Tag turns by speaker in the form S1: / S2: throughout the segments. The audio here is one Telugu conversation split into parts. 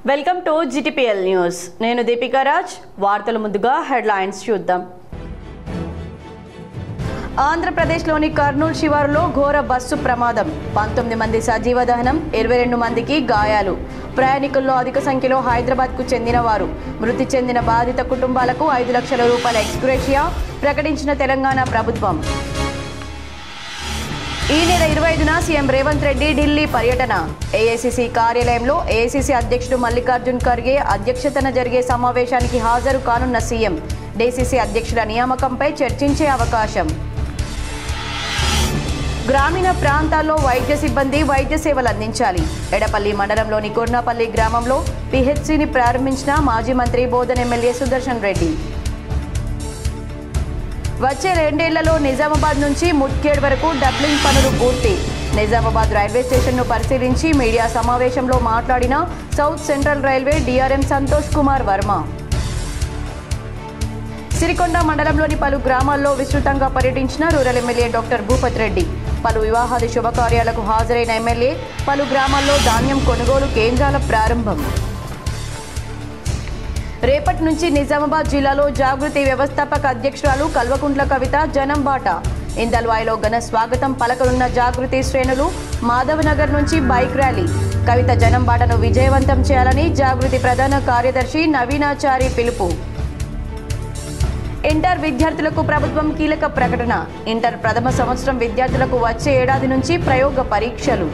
S1: Welcome to GTPL news. నేను దీపికా రాజ్. వార్తల ముందుగా హెడ్లైన్స్ చూద్దాం. ఆంధ్రప్రదేశ్లోని కర్నూలు శివారులో ఘోర బస్సు ప్రమాదం. 19 మంది సజీవ దహనం, 22 మందికి గాయాలు. ప్రయాణికుల్లో అధిక సంఖ్యలో హైదరాబాద్కు చెందిన వారు. మృతి చెందిన బాధిత కుటుంబాలకు 5 లక్షల రూపాయల ఎక్స్గ్రేషియా ప్రకటించిన తెలంగాణ ప్రభుత్వం. ఈ నెల 25న సీఎం రేవంత్ రెడ్డి ఢిల్లీ పర్యటన. ఏఐసీసీ కార్యాలయంలో ఏఐసీసీ అధ్యక్షుడు మల్లికార్జున్ ఖర్గే అధ్యక్షతన జరిగే సమావేశానికి హాజరు కానున్న సీఎం. డీసీసీ అధ్యక్షుల నియామకంపై చర్చించే అవకాశం. గ్రామీణ ప్రాంతాల్లో వైద్య సిబ్బంది వైద్య సేవలు అందించాలి. ఎడపల్లి మండలంలోని కొర్నాపల్లి గ్రామంలో పిహెచ్సిని ప్రారంభించిన మాజీ మంత్రి బోధన్ ఎమ్మెల్యే సుదర్శన్ రెడ్డి. వచ్చే 2 ఏళ్లలో నిజామాబాద్ నుంచి ముట్కేడ్ వరకు డబ్లింగ్ పనులు పూర్తి. నిజామాబాద్ రైల్వే స్టేషన్ను పరిశీలించి మీడియా సమావేశంలో మాట్లాడిన south central railway DRM Santosh Kumar Varma. Sirikonda మండలంలోని పలు గ్రామాల్లో విస్తృతంగా పర్యటించిన rural MLA doctor Bhupat Reddy. పలు వివాహాది శుభకార్యాలకు హాజరైన ఎమ్మెల్యే పలు గ్రామాల్లో ధాన్యం కొనుగోలు కేంద్రాల ప్రారంభం. రేపటి నుంచి నిజామాబాద్ జిల్లాలో జాగృతి వ్యవస్థాపక అధ్యక్షురాలు కల్వకుంట్ల కవిత జనం బాట. ఇందల్వాయిలో ఘన స్వాగతం పలకనున్న జాగృతి శ్రేణులు. మాధవనగర్ నుంచి బైక్ ర్యాలీ. కవిత జనం బాటను విజయవంతం చేయాలని జాగృతి ప్రధాన కార్యదర్శి నవీనాచారి పిలుపు. ఇంటర్ విద్యార్థులకు ప్రభుత్వం కీలక ప్రకటన. ఇంటర్ ప్రథమ సంవత్సరం విద్యార్థులకు వచ్చే ఏడాది నుంచి ప్రయోగ పరీక్షలు.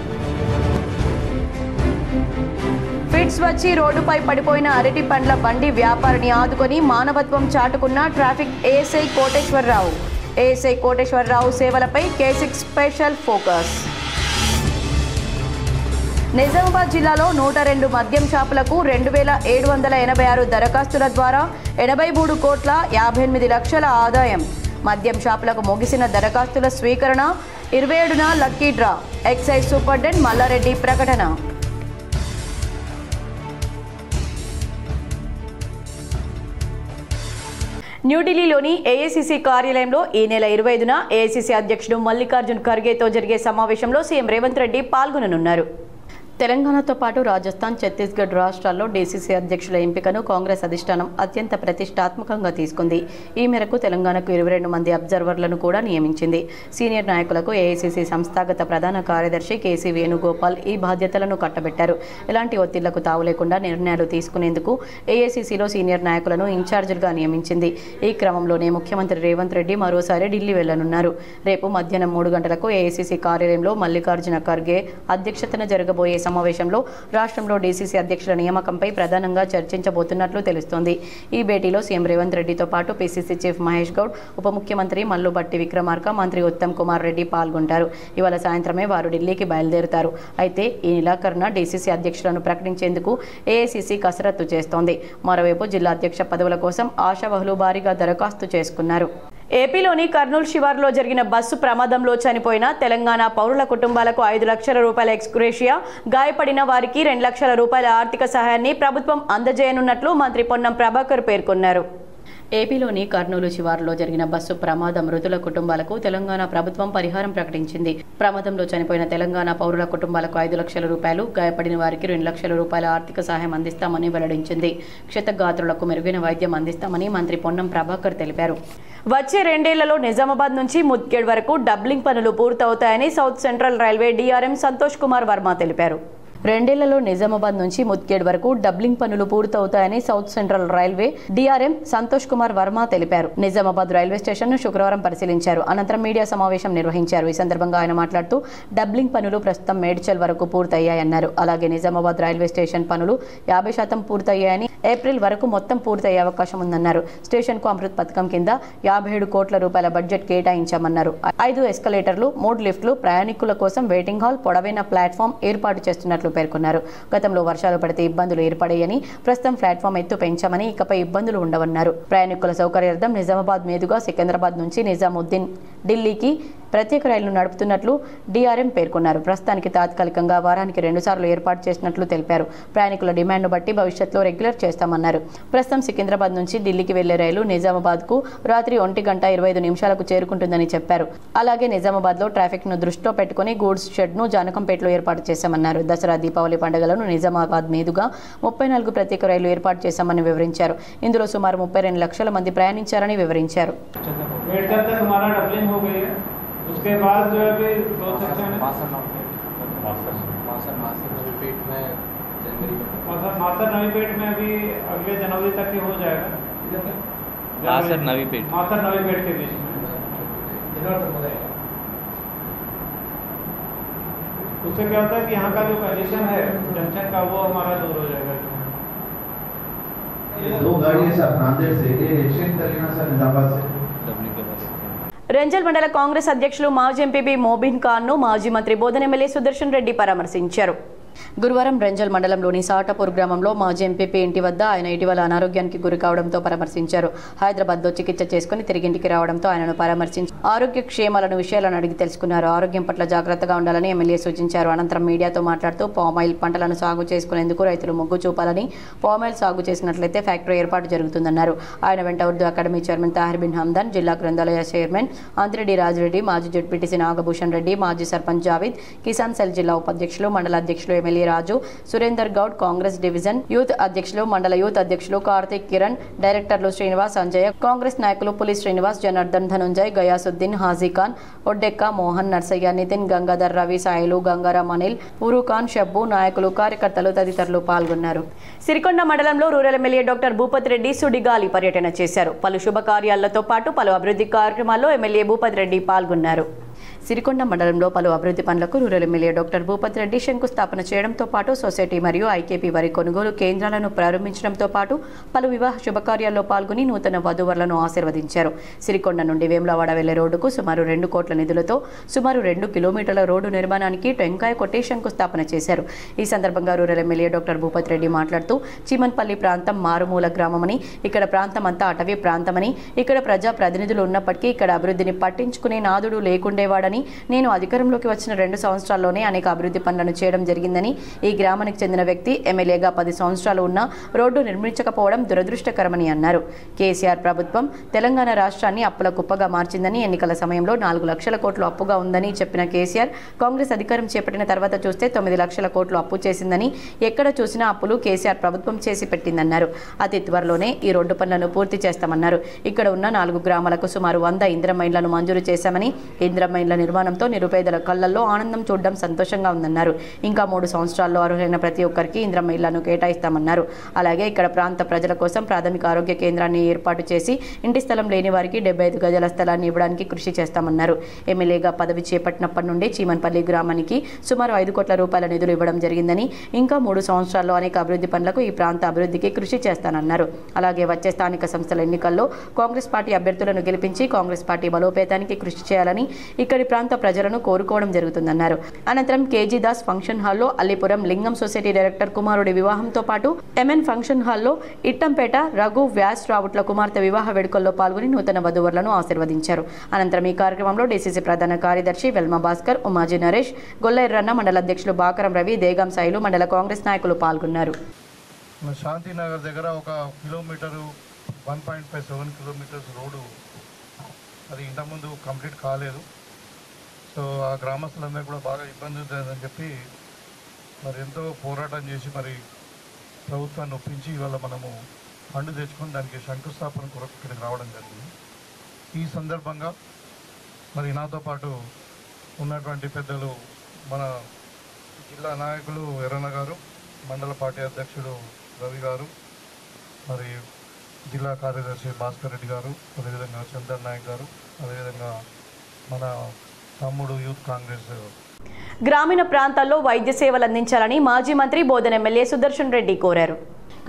S1: ఫిట్స్ వచ్చి రోడ్డుపై పడిపోయిన అరటి పండ్ల బండి వ్యాపారిని ఆదుకొని మానవత్వం చాటుకున్న traffic ASI Koteswararao. ASI Koteswararao సేవలపై K6 స్పెషల్ ఫోకస్. నిజామాబాద్ జిల్లాలో 102 మద్యం షాపులకు 2786 దరఖాస్తుల ద్వారా 83,58,00,000 ఆదాయం. మద్యం షాపులకు ముగిసిన దరఖాస్తుల స్వీకరణ. 27న lucky draw. Excise superintendent Mallareddy ప్రకటన. న్యూఢిల్లీలోని ఏఐసీసీ కార్యాలయంలో ఈ నెల 25న ఏఐసీసీ అధ్యక్షుడు మల్లికార్జున్ ఖర్గేతో జరిగే సమావేశంలో సీఎం రేవంత్ రెడ్డి పాల్గొననున్నారు. తెలంగాణతో పాటు రాజస్థాన్, ఛత్తీస్గఢ్ రాష్ట్రాల్లో డీసీసీ అధ్యక్షుల ఎంపికను కాంగ్రెస్ అధిష్టానం అత్యంత ప్రతిష్టాత్మకంగా తీసుకుంది. ఈ మేరకు తెలంగాణకు 22 మంది అబ్జర్వర్లను కూడా నియమించింది. సీనియర్ నాయకులకు ఏఐసీసీ సంస్థాగత ప్రధాన కార్యదర్శి కేసీ వేణుగోపాల్ ఈ బాధ్యతలను కట్టబెట్టారు. ఎలాంటి ఒత్తిళ్లకు తావు లేకుండా నిర్ణయాలు తీసుకునేందుకు ఏఐసీసీలో సీనియర్ నాయకులను ఇన్ఛార్జీలుగా నియమించింది. ఈ క్రమంలోనే ముఖ్యమంత్రి రేవంత్ రెడ్డి మరోసారి ఢిల్లీ వెళ్లనున్నారు. రేపు మధ్యాహ్నం 3 గంటలకు ఏఐసీసీ కార్యాలయంలో మల్లికార్జున ఖర్గే అధ్యక్షతన జరగబోయే సమావేశంలో రాష్ట్రంలో డీసీసీ అధ్యక్షుల నియామకంపై ప్రధానంగా చర్చించబోతున్నట్లు తెలుస్తోంది. ఈ భేటీలో సీఎం రేవంత్ రెడ్డితో పాటు పీసీసీ చీఫ్ మహేష్ గౌడ్, ఉప ముఖ్యమంత్రి మల్లు భట్టి విక్రమార్క, మంత్రి ఉత్తమ్ కుమార్ రెడ్డి పాల్గొంటారు. ఇవాళ సాయంత్రమే వారు ఢిల్లీకి బయలుదేరుతారు. అయితే ఈ నెలాఖరున డీసీసీ అధ్యక్షులను ప్రకటించేందుకు ఏఐసీసీ కసరత్తు చేస్తోంది. మరోవైపు జిల్లా అధ్యక్ష పదవుల కోసం ఆశావహులు భారీగా దరఖాస్తు చేసుకున్నారు. ఏపీలోని కర్నూలు శివారులో జరిగిన బస్సు ప్రమాదంలో చనిపోయిన తెలంగాణ పౌరుల కుటుంబాలకు 5 లక్షల రూపాయల ఎక్స్గ్రేషియా, గాయపడిన వారికి 2 లక్షల రూపాయల ఆర్థిక సహాయాన్ని ప్రభుత్వం అందజేయనున్నట్లు మంత్రి పొన్నం ప్రభాకర్ పేర్కొన్నారు. ఏపీలోని కర్నూలు శివారులో జరిగిన బస్సు ప్రమాద మృతుల కుటుంబాలకు తెలంగాణ ప్రభుత్వం పరిహారం ప్రకటించింది. ప్రమాదంలో చనిపోయిన తెలంగాణ పౌరుల కుటుంబాలకు 5 లక్షల రూపాయలు, గాయపడిన వారికి 2 లక్షల రూపాయల ఆర్థిక సహాయం అందిస్తామని వెల్లడించింది. క్షతగాత్రులకు మెరుగైన వైద్యం అందిస్తామని మంత్రి పొన్నం ప్రభాకర్ తెలిపారు. వచ్చే 2 ఏళ్లలో నిజామాబాద్ నుంచి ముద్గేడ్ వరకు డబ్లింగ్ పనులు పూర్తవుతాయని south central railway DRM Santosh Kumar Varma తెలిపారు. 2 ఏళ్లలో నిజామాబాద్ నుంచి ముద్గేడ్ వరకు డబ్లింగ్ పనులు పూర్తవుతాయని south central railway DRM Santosh Kumar Varma తెలిపారు. నిజామాబాద్ రైల్వే స్టేషన్ ను శుక్రవారం పరిశీలించారు. అనంతరం మీడియా సమావేశం నిర్వహించారు. ఈ సందర్భంగా ఆయన మాట్లాడుతూ డబ్లింగ్ పనులు ప్రస్తుతం మేడ్చల్ వరకు పూర్తయ్యాయన్నారు. అలాగే నిజామాబాద్ రైల్వే స్టేషన్ పనులు 50% పూర్తయ్యాయని, ఏప్రిల్ వరకు మొత్తం పూర్తయ్యే అవకాశం ఉందన్నారు. స్టేషన్ కు అమృత్ పథకం కింద 57 కోట్ల రూపాయల బడ్జెట్ కేటాయించామన్నారు. 5 ఎస్కలేటర్లు, 3 లిఫ్ట్లు, ప్రయాణికుల కోసం వెయిటింగ్ హాల్, పొడవైన ప్లాట్ఫామ్ ఏర్పాటు చేస్తున్నట్లు పేర్కొన్నారు. గతంలో వర్షాలు పడితే ఇబ్బందులు ఏర్పడాయని, ప్రస్తుతం ప్లాట్ఫామ్ ఎత్తు పెంచామని, ఇకపై ఇబ్బందులు ఉండవన్నారు. ప్రయాణికుల సౌకర్యార్థం నిజామాబాద్ మీదుగా సికింద్రాబాద్ నుంచి నిజాముద్దీన్, ఢిల్లీకి ప్రత్యేక రైళ్లు నడుపుతున్నట్లు డీఆర్ఎం పేర్కొన్నారు. ప్రస్తుతానికి తాత్కాలికంగా వారానికి 2 సార్లు ఏర్పాటు చేసినట్లు తెలిపారు. ప్రయాణికుల డిమాండ్ను బట్టి భవిష్యత్తులో రెగ్యులర్ చేస్తామన్నారు. ప్రస్తుతం సికింద్రాబాద్ నుంచి ఢిల్లీకి వెళ్లే రైలు నిజామాబాద్కు రాత్రి 1:25 చేరుకుంటుందని చెప్పారు. అలాగే నిజామాబాద్లో ట్రాఫిక్ను దృష్టిలో పెట్టుకుని గూడ్స్ షెడ్ను జానకంపేటలో ఏర్పాటు చేశామన్నారు. దసరా, దీపావళి పండుగలను నిజామాబాద్ మీదుగా 34 ప్రత్యేక రైళ్లు ఏర్పాటు చేశామని వివరించారు. ఇందులో సుమారు 32 లక్షల మంది ప్రయాణించారని వివరించారు.
S2: उसके बाद जो है अभी 2 सेक्शन है मासर नवी पेट में अभी अगले जनवरी तक ही हो जाएगा। मासर नवी पेट के बीच में उससे क्या होता है कि यहाँ का जो कंडीशन है जंक्शन का वो हमारा दूर हो जाएगा।
S3: दो गाड़ी है सर नांदेड़ से, एक एक्सचेंज करेगा सर निजामाबाद से।
S1: రెంజల్ మండల కాంగ్రెస్ అధ్యక్షులు మాజీ ఎంపీ మోబిన్ ఖాన్ను మాజీ మంత్రి బోధన ఎమ్మెల్యే సుదర్శన్ రెడ్డి పరామర్శించారు. గురువారం రెంజల్ మండలంలోని సాటపూర్ గ్రామంలో మాజీ ఎంపీ ఇంటి వద్ద ఆయన ఇటీవల అనారోగ్యానికి గురి కావడంతో పరామర్శించారు. హైదరాబాద్లో చికిత్స చేసుకుని తిరిగింటికి రావడంతో ఆయనను పరామర్శించి ఆరోగ్య క్షేమాలను విషయాలను అడిగి తెలుసుకున్నారు. ఆరోగ్యం పట్ల జాగ్రత్తగా ఉండాలని ఎమ్మెల్యే సూచించారు. అనంతరం మీడియాతో మాట్లాడుతూ పామాయిల్ పంటలను సాగు చేసుకునేందుకు రైతులు మొగ్గు చూపాలని, పామాయిల్ సాగు చేసినట్లయితే ఫ్యాక్టరీ ఏర్పాటు జరుగుతుందన్నారు. ఆయన వెంట ఉర్దూ అకాడమీ చైర్మన్ తాహిర్ బిన్ హమ్దాన్, జిల్లా గ్రంథాలయ చైర్మన్ అంతిరెడ్డి రాజిరెడ్డి, మాజీ జెడ్పీటీసీ నాగభూషణ్ రెడ్డి, మాజీ సర్పంచ్ జావీద్, కిసాన్ సెల్ జిల్లా ఉపాధ్యక్షులు, మండల అధ్యక్షులు ఎమ్మెల్యే రాజు, సురేందర్ గౌడ్, కాంగ్రెస్ డివిజన్ యూత్ అధ్యక్షులు, మండల యూత్ అధ్యక్షులు కార్తిక్, కిరణ్, డైరెక్టర్లు శ్రీనివాస్, అంజయ్య, కాంగ్రెస్ నాయకులు పులి శ్రీనివాస్, జనార్దన్, ధనుంజయ్, గయాసుద్దీన్, హాజీఖాన్, ఒడ్డెక్క, మోహన్, నర్సయ్య, నితిన్, గంగాధర్, రవి, సాయిలు, గంగారాం, అనిల్, ఉరుఖాన్, షబ్బు, నాయకులు, కార్యకర్తలు తదితరులు పాల్గొన్నారు. సిరికొండ మండలంలో rural MLA doctor Bhupathi Reddy సుడిగాలి పర్యటన చేశారు. పలు శుభకార్యాలతో పాటు పలు అభివృద్ధి కార్యక్రమాల్లో ఎమ్మెల్యే భూపతి రెడ్డి పాల్గొన్నారు. సిరికొండ మండలంలో పలు అభివృద్ధి పనులకు rural MLA doctor Bhupathi Reddy శంకుస్థాపన చేయడంతో పాటు సొసైటీ మరియు ఐకేపీ వరి కొనుగోలు కేంద్రాలను ప్రారంభించడంతో పాటు పలు వివాహ శుభకార్యాల్లో పాల్గొని నూతన వధూవరులను ఆశీర్వదించారు. సిరికొండ నుండి వేములవాడ వెళ్లే రోడ్డుకు సుమారు 2 కోట్ల నిధులతో సుమారు 2 కిలోమీటర్ల రోడ్డు నిర్మాణానికి టెంకాయ కొట్టి శంకుస్థాపన చేశారు. ఈ సందర్భంగా rural MLA doctor Bhupathi Reddy మాట్లాడుతూ చీమన్పల్లి ప్రాంతం మారుమూల గ్రామమని, ఇక్కడ ప్రాంతం అంతా అటవీ ప్రాంతమని, ఇక్కడ ప్రజా ప్రతినిధులు ఉన్నప్పటికీ ఇక్కడ అభివృద్ధిని పట్టించుకునే నాదుడు లేకుండేవాడని, నేను అధికారంలోకి వచ్చిన 2 సంవత్సరాల్లోనే అనేక అభివృద్ధి పనులను చేయడం జరిగిందని, ఈ గ్రామానికి చెందిన వ్యక్తి ఎమ్మెల్యేగా 10 సంవత్సరాలు ఉన్నా రోడ్డు నిర్మించకపోవడం దురదృష్టకరమని అన్నారు. కేసీఆర్ ప్రభుత్వం తెలంగాణ రాష్ట్రాన్ని అప్పుల కుప్పగా మార్చిందని, ఎన్నికల సమయంలో 4 లక్షల కోట్లు అప్పుగా ఉందని చెప్పిన కేసీఆర్ కాంగ్రెస్ అధికారం చేపట్టిన తర్వాత చూస్తే 9 లక్షల కోట్లు అప్పు చేసిందని, ఎక్కడ చూసినా అప్పులు కేసీఆర్ ప్రభుత్వం చేసి పెట్టిందన్నారు. అతి త్వరలోనే ఈ రోడ్డు పనులను పూర్తి చేస్తామన్నారు. ఇక్కడ ఉన్న 4 గ్రామాలకు సుమారు 100 ఇందిరమ్మ ఇండ్లను మంజూరు చేశామని, ఇందిరమ్మ ఇండ్ల నిర్మాణంతో నిరుపేదల కళ్లల్లో ఆనందం చూడడం సంతోషంగా ఉందన్నారు. ఇంకా 3 సంవత్సరాల్లో అర్హులైన ప్రతి ఒక్కరికి ఇందిరమ్మ ఇళ్లను కేటాయిస్తామన్నారు. అలాగే ఇక్కడ ప్రాంత ప్రజల కోసం ప్రాథమిక ఆరోగ్య కేంద్రాన్ని ఏర్పాటు చేసి ఇంటి స్థలం లేని వారికి 75 గజాల స్థలాన్ని ఇవ్వడానికి కృషి చేస్తామన్నారు. ఎమ్మెల్యేగా పదవి చేపట్టినప్పటి నుండి చీమన్పల్లి గ్రామానికి సుమారు 5 కోట్ల రూపాయల నిధులు ఇవ్వడం జరిగిందని, ఇంకా 3 సంవత్సరాల్లో అనేక అభివృద్ధి పనులకు ఈ ప్రాంత అభివృద్ధికి కృషి చేస్తానన్నారు. అలాగే వచ్చే స్థానిక సంస్థల ఎన్నికల్లో కాంగ్రెస్ పార్టీ అభ్యర్థులను గెలిపించి కాంగ్రెస్ పార్టీ బలోపేతానికి కృషి చేయాలని ఇక్కడి ప్రాంత ప్రజలను కోరుకోవడం జరుగుతుందన్నారు. అనంతరం కేజీ దాస్ ఫంక్షన్ హాల్లో అల్లిపురం లింగం సొసైటీ డైరెక్టర్ కుమారుడి వివాహంతో పాటు ఎంఎన్ ఫంక్షన్ హాల్లో ఇట్టంపేట రఘు వ్యాస్ రావుట్ల కుమార్తె వివాహ వేడుకల్లో పాల్గొని నూతన వధూవరులను ఆశీర్వదించారు. అనంతరం ఈ కార్యక్రమంలో డీసీసీ ప్రధాన కార్యదర్శి వెల్మ భాస్కర్, ఉమాజీ నరేష్, గొల్లెర్రన్న, మండల అధ్యక్షులు బాకరం రవి, దేగం సాయిలు, మండల కాంగ్రెస్ నాయకులు పాల్గొన్నారు.
S4: శాంతినగర్ దగ్గర ఒక కిలోమీటరు 1.57 కిలోమీటర్స్ రోడ్డు అది ఇంతకుముందు కంప్లీట్ కాలేదు. సో ఆ గ్రామస్తులందరూ కూడా బాగా ఇబ్బంది ఉంటుందని చెప్పి మరి ఎంతో పోరాటం చేసి మరి ప్రభుత్వాన్ని ఒప్పించి ఇవాళ మనము ఫండ్ తెచ్చుకొని దానికి శంకుస్థాపన కొరకు ఇక్కడికి రావడం జరిగింది. ఈ సందర్భంగా మరి నాతో పాటు ఉన్నటువంటి పెద్దలు మన జిల్లా నాయకులు ఎర్రన్న గారు, మండల పార్టీ అధ్యక్షుడు రవి గారు, మరి జిల్లా కార్యదర్శి భాస్కర్ రెడ్డి గారు, అదేవిధంగా చందర్ నాయక్ గారు, అదేవిధంగా మన తమ్ముడు యూత్ కాంగ్రెస్.
S1: గ్రామీణ ప్రాంతాల్లో వైద్య సేవలు అందించాలని మాజీ మంత్రి బోధన ఎమ్మెల్యే సుదర్శన్ రెడ్డి కోరారు.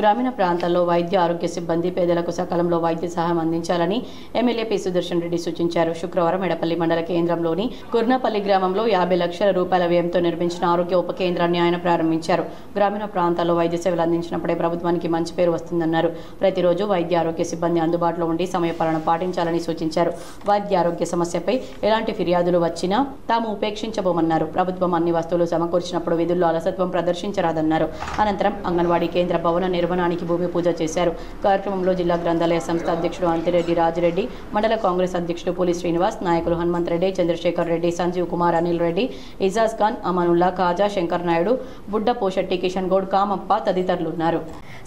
S1: గ్రామీణ ప్రాంతాల్లో వైద్య ఆరోగ్య సిబ్బంది పేదలకు సకాలంలో వైద్య సహాయం అందించాలని ఎమ్మెల్యే పి సుదర్శన్ రెడ్డి సూచించారు. శుక్రవారం ఎడపల్లి మండల కేంద్రంలోని కుర్నపల్లి గ్రామంలో 50 లక్షల రూపాయల వ్యయంతో నిర్మించిన ఆరోగ్య ఉప కేంద్రాన్ని ఆయన ప్రారంభించారు. గ్రామీణ ప్రాంతాల్లో వైద్య సేవలు అందించినప్పుడే ప్రభుత్వానికి మంచి పేరు వస్తుందన్నారు. ప్రతిరోజు వైద్య ఆరోగ్య సిబ్బంది అందుబాటులో ఉండి సమయపాలన పాటించాలని సూచించారు. వైద్య ఆరోగ్య సమస్యపై ఎలాంటి ఫిర్యాదులు వచ్చినా తాము ఉపేక్షించబోమన్నారు. ప్రభుత్వం అన్ని వస్తువులు సమకూర్చినప్పుడు విధుల్లో అలసత్వం ప్రదర్శించరాదన్నారు. అనంతరం అంగన్వాడీ కేంద్ర భవన నిర్మాణానికి భూమి పూజ చేశారు. కార్యక్రమంలో జిల్లా గ్రంథాలయ సంస్థ అధ్యక్షుడు అంతిరెడ్డి రాజిరెడ్డి, మండల కాంగ్రెస్ అధ్యక్షుడు పులి శ్రీనివాస్, నాయకులు హనుమంత్ రెడ్డి, చంద్రశేఖర్ రెడ్డి, సంజీవ్ కుమార్, అనిల్ రెడ్డి, ఇజాజ్ ఖాన్, అమానుల్లా, ఖాజా, శంకర్ నాయుడు, బుడ్డ పోషెట్టి, కిషన్ గౌడ్, కామప్ప తదితరులున్నారు.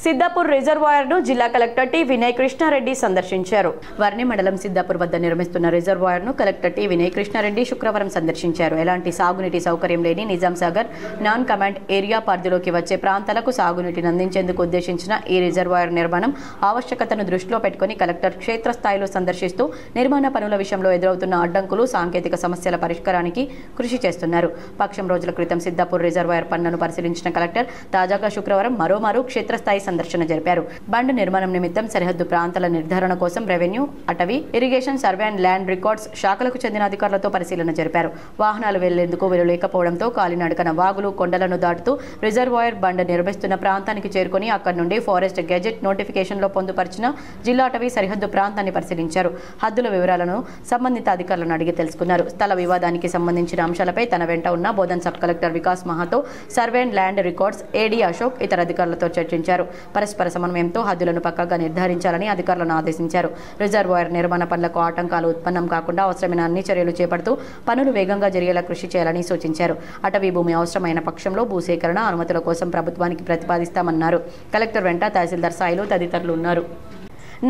S1: సిద్దాపూర్ రిజర్వాయర్ను జిల్లా కలెక్టర్ టి వినయ్ కృష్ణారెడ్డి సందర్శించారు. వర్ణి మండలం సిద్దాపూర్ వద్ద నిర్మిస్తున్న రిజర్వాయర్ను కలెక్టర్ టి వినయ్ కృష్ణారెడ్డి శుక్రవారం సందర్శించారు. ఎలాంటి సాగునీటి సౌకర్యం లేని Nizam Sagar non command area పరిధిలోకి వచ్చే ప్రాంతాలకు సాగునీటిని అందించేందుకు ఉద్దేశించిన ఈ రిజర్వాయర్ నిర్మాణం ఆవశ్యకతను దృష్టిలో పెట్టుకుని కలెక్టర్ క్షేత్రస్థాయిలో సందర్శిస్తూ నిర్మాణ పనుల విషయంలో ఎదురవుతున్న అడ్డంకులు, సాంకేతిక సమస్యల పరిష్కారానికి కృషి చేస్తున్నారు. పక్షం రోజుల క్రితం సిద్దాపూర్ రిజర్వాయర్ పనులను పరిశీలించిన కలెక్టర్ తాజాగా శుక్రవారం మరోమారు క్షేత్రస్థాయి సందర్శన జరిపారు. బండ్ నిర్మాణం నిమిత్తం సరిహద్దు ప్రాంతాల నిర్ధారణ కోసం రెవెన్యూ, అటవీ, irrigation, survey and land records శాఖలకు చెందిన అధికారులతో పరిశీలన జరిపారు. వాహనాలు వెళ్లేందుకు వీలు లేకపోవడంతో కాలినడకన వాగులు, కొండలను దాటుతూ రిజర్వాయర్ బండ్ నిర్మిస్తున్న ప్రాంతానికి చేరుకుని అక్కడి నుండి ఫారెస్ట్ గెజెట్ నోటిఫికేషన్లో పొందుపరిచిన జిల్లా అటవీ సరిహద్దు ప్రాంతాన్ని పరిశీలించారు. హద్దుల వివరాలను సంబంధిత అధికారులను అడిగి తెలుసుకున్నారు. స్థల వివాదానికి సంబంధించిన అంశాలపై తన వెంట ఉన్న Bodhan sub collector Vikas Mahato, survey and land records AD Ashok ఇతర అధికారులతో చర్చించారు. పరస్పర సమన్వయంతో హద్దులను పక్కాగా నిర్ధారించాలని అధికారులను ఆదేశించారు. రిజర్వాయర్ నిర్మాణ పనులకు ఆటంకాలు ఉత్పన్నం కాకుండా అవసరమైన అన్ని చర్యలు చేపడుతూ పనులు వేగంగా జరిగేలా కృషి చేయాలని సూచించారు. అటవీ భూమి అవసరమైన పక్షంలో భూసేకరణ అనుమతుల కోసం ప్రభుత్వానికి ప్రతిపాదిస్తామన్నారు. కలెక్టర్ వెంట తహసీల్దార్ స్థాయిలో తదితరులు ఉన్నారు.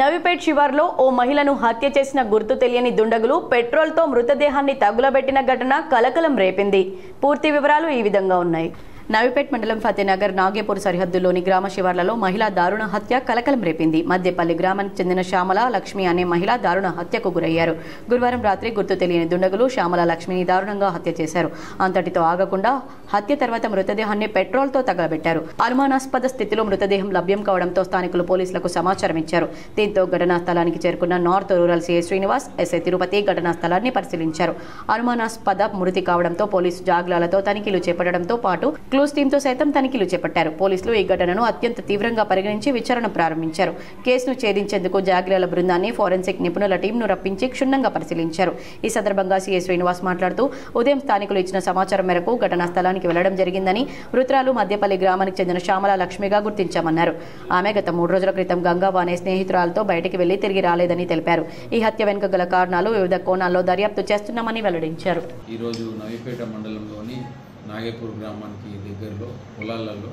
S1: నవీపేట్ శివార్లో ఓ మహిళను హత్య చేసిన గుర్తు తెలియని దుండగులు పెట్రోల్తో మృతదేహాన్ని తగులబెట్టిన ఘటన కలకలం రేపింది. పూర్తి వివరాలు ఈ విధంగా ఉన్నాయి. నవీపేట్ మండలం ఫతేనగర్ నాగేపూర్ సరిహద్దులోని గ్రామ శివార్లలో మహిళా దారుణ హత్య కలకలం రేపింది. మధ్యపల్లి గ్రామానికి చెందిన శ్యామల లక్ష్మి అనే మహిళ దారుణ హత్యకు గురయ్యారు. గురువారం రాత్రి గుర్తు తెలియని దుండగులు శ్యామల లక్ష్మిని దారుణంగా హత్య చేశారు. అంతటితో ఆగకుండా హత్య తర్వాత మృతదేహాన్ని పెట్రోల్తో తగలబెట్టారు. అనుమానాస్పద స్థితిలో మృతదేహం లభ్యం కావడంతో స్థానికులు పోలీసులకు సమాచారం ఇచ్చారు. దీంతో ఘటనా స్థలానికి చేరుకున్న north rural CI Srinivas, SI Tirupati ఘటనా స్థలాన్ని పరిశీలించారు. అనుమానాస్పద మృతి కావడంతో పోలీసు జాగ్లాలతో తనిఖీలు చేపట్టడంతో పాటు క్లూస్ టీంతో సైతం తనిఖీలు చేపట్టారు. పోలీసులు ఈ ఘటనను అత్యంత తీవ్రంగా పరిగణించి విచారణ ప్రారంభించారు. కేసును ఛేదించేందుకు జాగ్రత్తల బృందాన్ని ఫోరెన్సిక్ నిపుణుల టీంను రప్పించి క్షుణ్ణంగా పరిశీలించారు. ఈ సందర్భంగా సీఐ శ్రీనివాస్ మాట్లాడుతూ ఉదయం స్థానికులు ఇచ్చిన సమాచారం మేరకు ఘటనా స్థలానికి వెళ్లడం జరిగిందని, మృతురాలు మధ్యపల్లి గ్రామానికి చెందిన శ్యామల లక్ష్మిగా గుర్తించామన్నారు. ఆమె గత 3 రోజుల క్రితం గంగావ అనే స్నేహితురాలతో బయటికి వెళ్లి తిరిగి రాలేదని తెలిపారు. ఈ హత్య వెనుక గల కారణాలు వివిధ కోణాల్లో దర్యాప్తు చేస్తున్నామని వెల్లడించారు.
S5: ఈరోజు నవీపేట మండలంలోని నాగేపూర్ గ్రామానికి దగ్గరలో పొలాలలో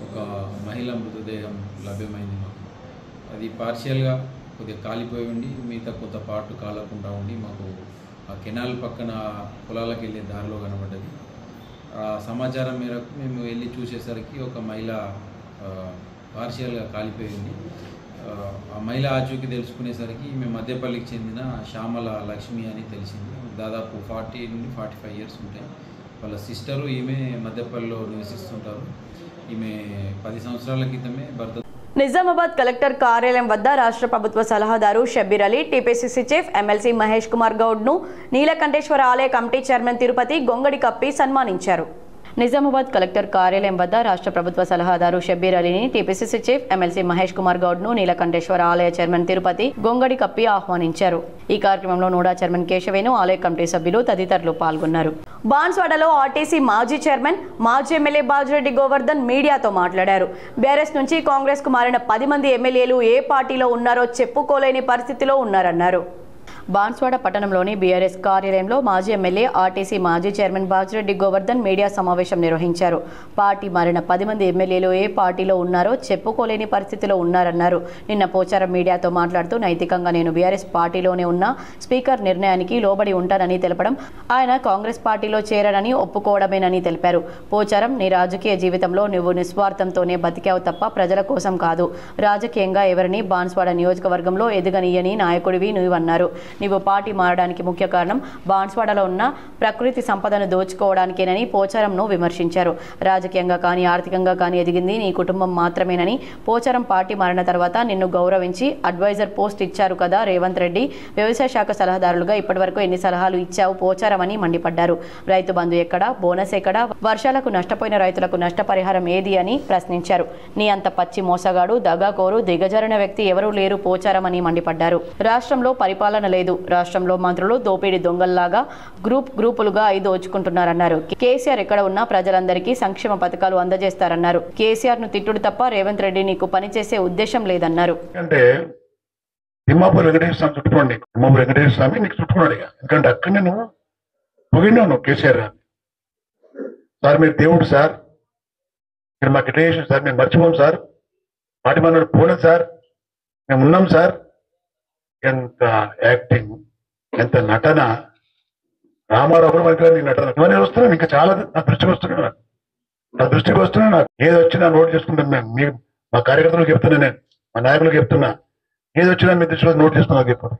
S5: ఒక మహిళ మృతదేహం లభ్యమైంది. మాకు అది పార్షియల్గా కొద్దిగా కాలిపోయి ఉండి మిగతా కొంత పార్ట్ కాలకుండా ఉండి మాకు ఆ కెనాల్ పక్కన పొలాలకు వెళ్ళే దారిలో కనబడ్డది. ఆ సమాచారం మేరకు మేము వెళ్ళి చూసేసరికి ఒక మహిళ పార్షియల్గా కాలిపోయింది. ఆ మహిళ ఆచూకీ తెలుసుకునేసరికి మేము మధ్యపల్లికి చెందిన శ్యామల లక్ష్మి అని తెలిసింది. దాదాపు 40 నుండి 45 ఇయర్స్ ఉంటాయి. వాళ్ళ సిస్టరు ఈమె మధ్యపల్లిలో నివసిస్తుంటారు. ఈమె 10 సంవత్సరాల క్రితమే భర్త.
S1: నిజామాబాద్ కలెక్టర్ కార్యాలయం వద్ద రాష్ట్ర ప్రభుత్వ సలహాదారు Shabbir Ali, TPCC chief MLC Mahesh Kumar గౌడ్ను నీలకంఠేశ్వర ఆలయ కమిటీ చైర్మన్ తిరుపతి గొంగడి కప్పి సన్మానించారు. నిజామాబాద్ కలెక్టర్ కార్యాలయం వద్ద రాష్ట్ర ప్రభుత్వ సలహాదారు షబ్బీర్ అలీని, TPCC chief MLC Mahesh Kumar గౌడ్ను నీలకంఠేశ్వర ఆలయ చైర్మన్ తిరుపతి గొంగడి కప్పి ఆహ్వానించారు. ఈ కార్యక్రమంలో నూడా చైర్మన్ కేశవేను, ఆలయ కమిటీ సభ్యులు తదితరులు పాల్గొన్నారు. బాన్స్వాడలో ఆర్టీసీ మాజీ చైర్మన్, మాజీ ఎమ్మెల్యే బాజిరెడ్డి గోవర్ధన్ మీడియాతో మాట్లాడారు. బీఆర్ఎస్ నుంచి కాంగ్రెస్ కు మారిన 10 మంది ఎమ్మెల్యేలు ఏ పార్టీలో ఉన్నారో చెప్పుకోలేని పరిస్థితిలో ఉన్నారన్నారు. బాన్స్వాడ పట్టణంలోని బీఆర్ఎస్ కార్యాలయంలో మాజీ ఎమ్మెల్యే, ఆర్టీసీ మాజీ చైర్మన్ బాజిరెడ్డి గోవర్ధన్ మీడియా సమావేశం నిర్వహించారు. పార్టీ మారిన 10 మంది ఎమ్మెల్యేలు ఏ పార్టీలో ఉన్నారో చెప్పుకోలేని పరిస్థితిలో ఉన్నారన్నారు. నిన్న పోచారం మీడియాతో మాట్లాడుతూ నైతికంగా నేను బీఆర్ఎస్ పార్టీలోనే ఉన్నా, స్పీకర్ నిర్ణయానికి లోబడి ఉంటానని తెలపడం, ఆయన కాంగ్రెస్ పార్టీలో చేరనని ఒప్పుకోవడమేనని తెలిపారు. పోచారం, నీ రాజకీయ జీవితంలో నువ్వు నిస్వార్థంతోనే బతికావు తప్ప ప్రజల కోసం కాదు. రాజకీయంగా ఎవరిని బాన్స్వాడ నియోజకవర్గంలో ఎదగనీయని నాయకుడివి నువ్వన్నారు. నీవు పార్టీ మారడానికి ముఖ్య కారణం బాన్స్వాడలో ఉన్న ప్రకృతి సంపదను దోచుకోవడానికేనని పోచారంను విమర్శించారు. రాజకీయంగా కానీ ఆర్థికంగా కానీ ఎదిగింది నీ కుటుంబం మాత్రమేనని, పోచారం పార్టీ మారిన తర్వాత నిన్ను గౌరవించి అడ్వైజర్ పోస్ట్ ఇచ్చారు కదా రేవంత్ రెడ్డి, వ్యవసాయ శాఖ సలహాదారులుగా ఇప్పటివరకు ఎన్ని సలహాలు ఇచ్చావు పోచారమని మండిపడ్డారు. రైతు బంధు ఎక్కడా, బోనస్ ఎక్కడా, వర్షాలకు నష్టపోయిన రైతులకు నష్టపరిహారం ఏది అని ప్రశ్నించారు. నీ అంత పచ్చి మోసగాడు, దగాకోరు, దిగజారిన వ్యక్తి ఎవరూ లేరు పోచారమని మండిపడ్డారు. రాష్ట్రంలో పరిపాలన లేదు, రాష్ట్రంలో మంత్రులు దోపిడీ దొంగల్లాగా గ్రూపులుగా దోచుకుంటున్నారన్నారు. కేసీఆర్ ఎక్కడ ఉన్నా ప్రజలందరికీ సంక్షేమ పథకాలు అందజేస్తారన్నారు. కేసీఆర్ ను తిట్టుడు తప్ప రేవంత్ రెడ్డి నీకు పనిచేసే ఉద్దేశం లేదన్నారు.
S4: తిమ్మాపూర్ వెంకటేశ్వర స్వామి చుట్టుకోండి, తిమ్మాపూర్ వెంకటేశ్వర స్వామి నీకు చుట్టుకున్నాడు. ఎందుకంటే అక్కడనే నువ్వు పొగిడినావు నువ్వు కేసీఆర్ గారు. సార్ మీరు దేవుడు సార్, మీరు మాకు ఎట్లా చేసారు సార్, మేము మర్చిపోం సార్, మాటి మనోడు పోలేదు సార్, మేము ఉన్నాం సార్. ఎంత యాక్టింగ్, ఎంత నటన. రామారావు కూడా మనకి నీ నటన ఇవన్నీ వస్తున్నాను, ఇంకా చాలా నా దృష్టికి వస్తున్నా. నాకు ఏది వచ్చినా నోట్ చేసుకుంటాను. మేము మా కార్యకర్తలకు చెప్తున్నా, నేను మా నాయకులకు చెప్తున్నా, ఏది వచ్చినా మీ దృష్టిలో నోట్ చేసుకున్నా ఇప్పుడు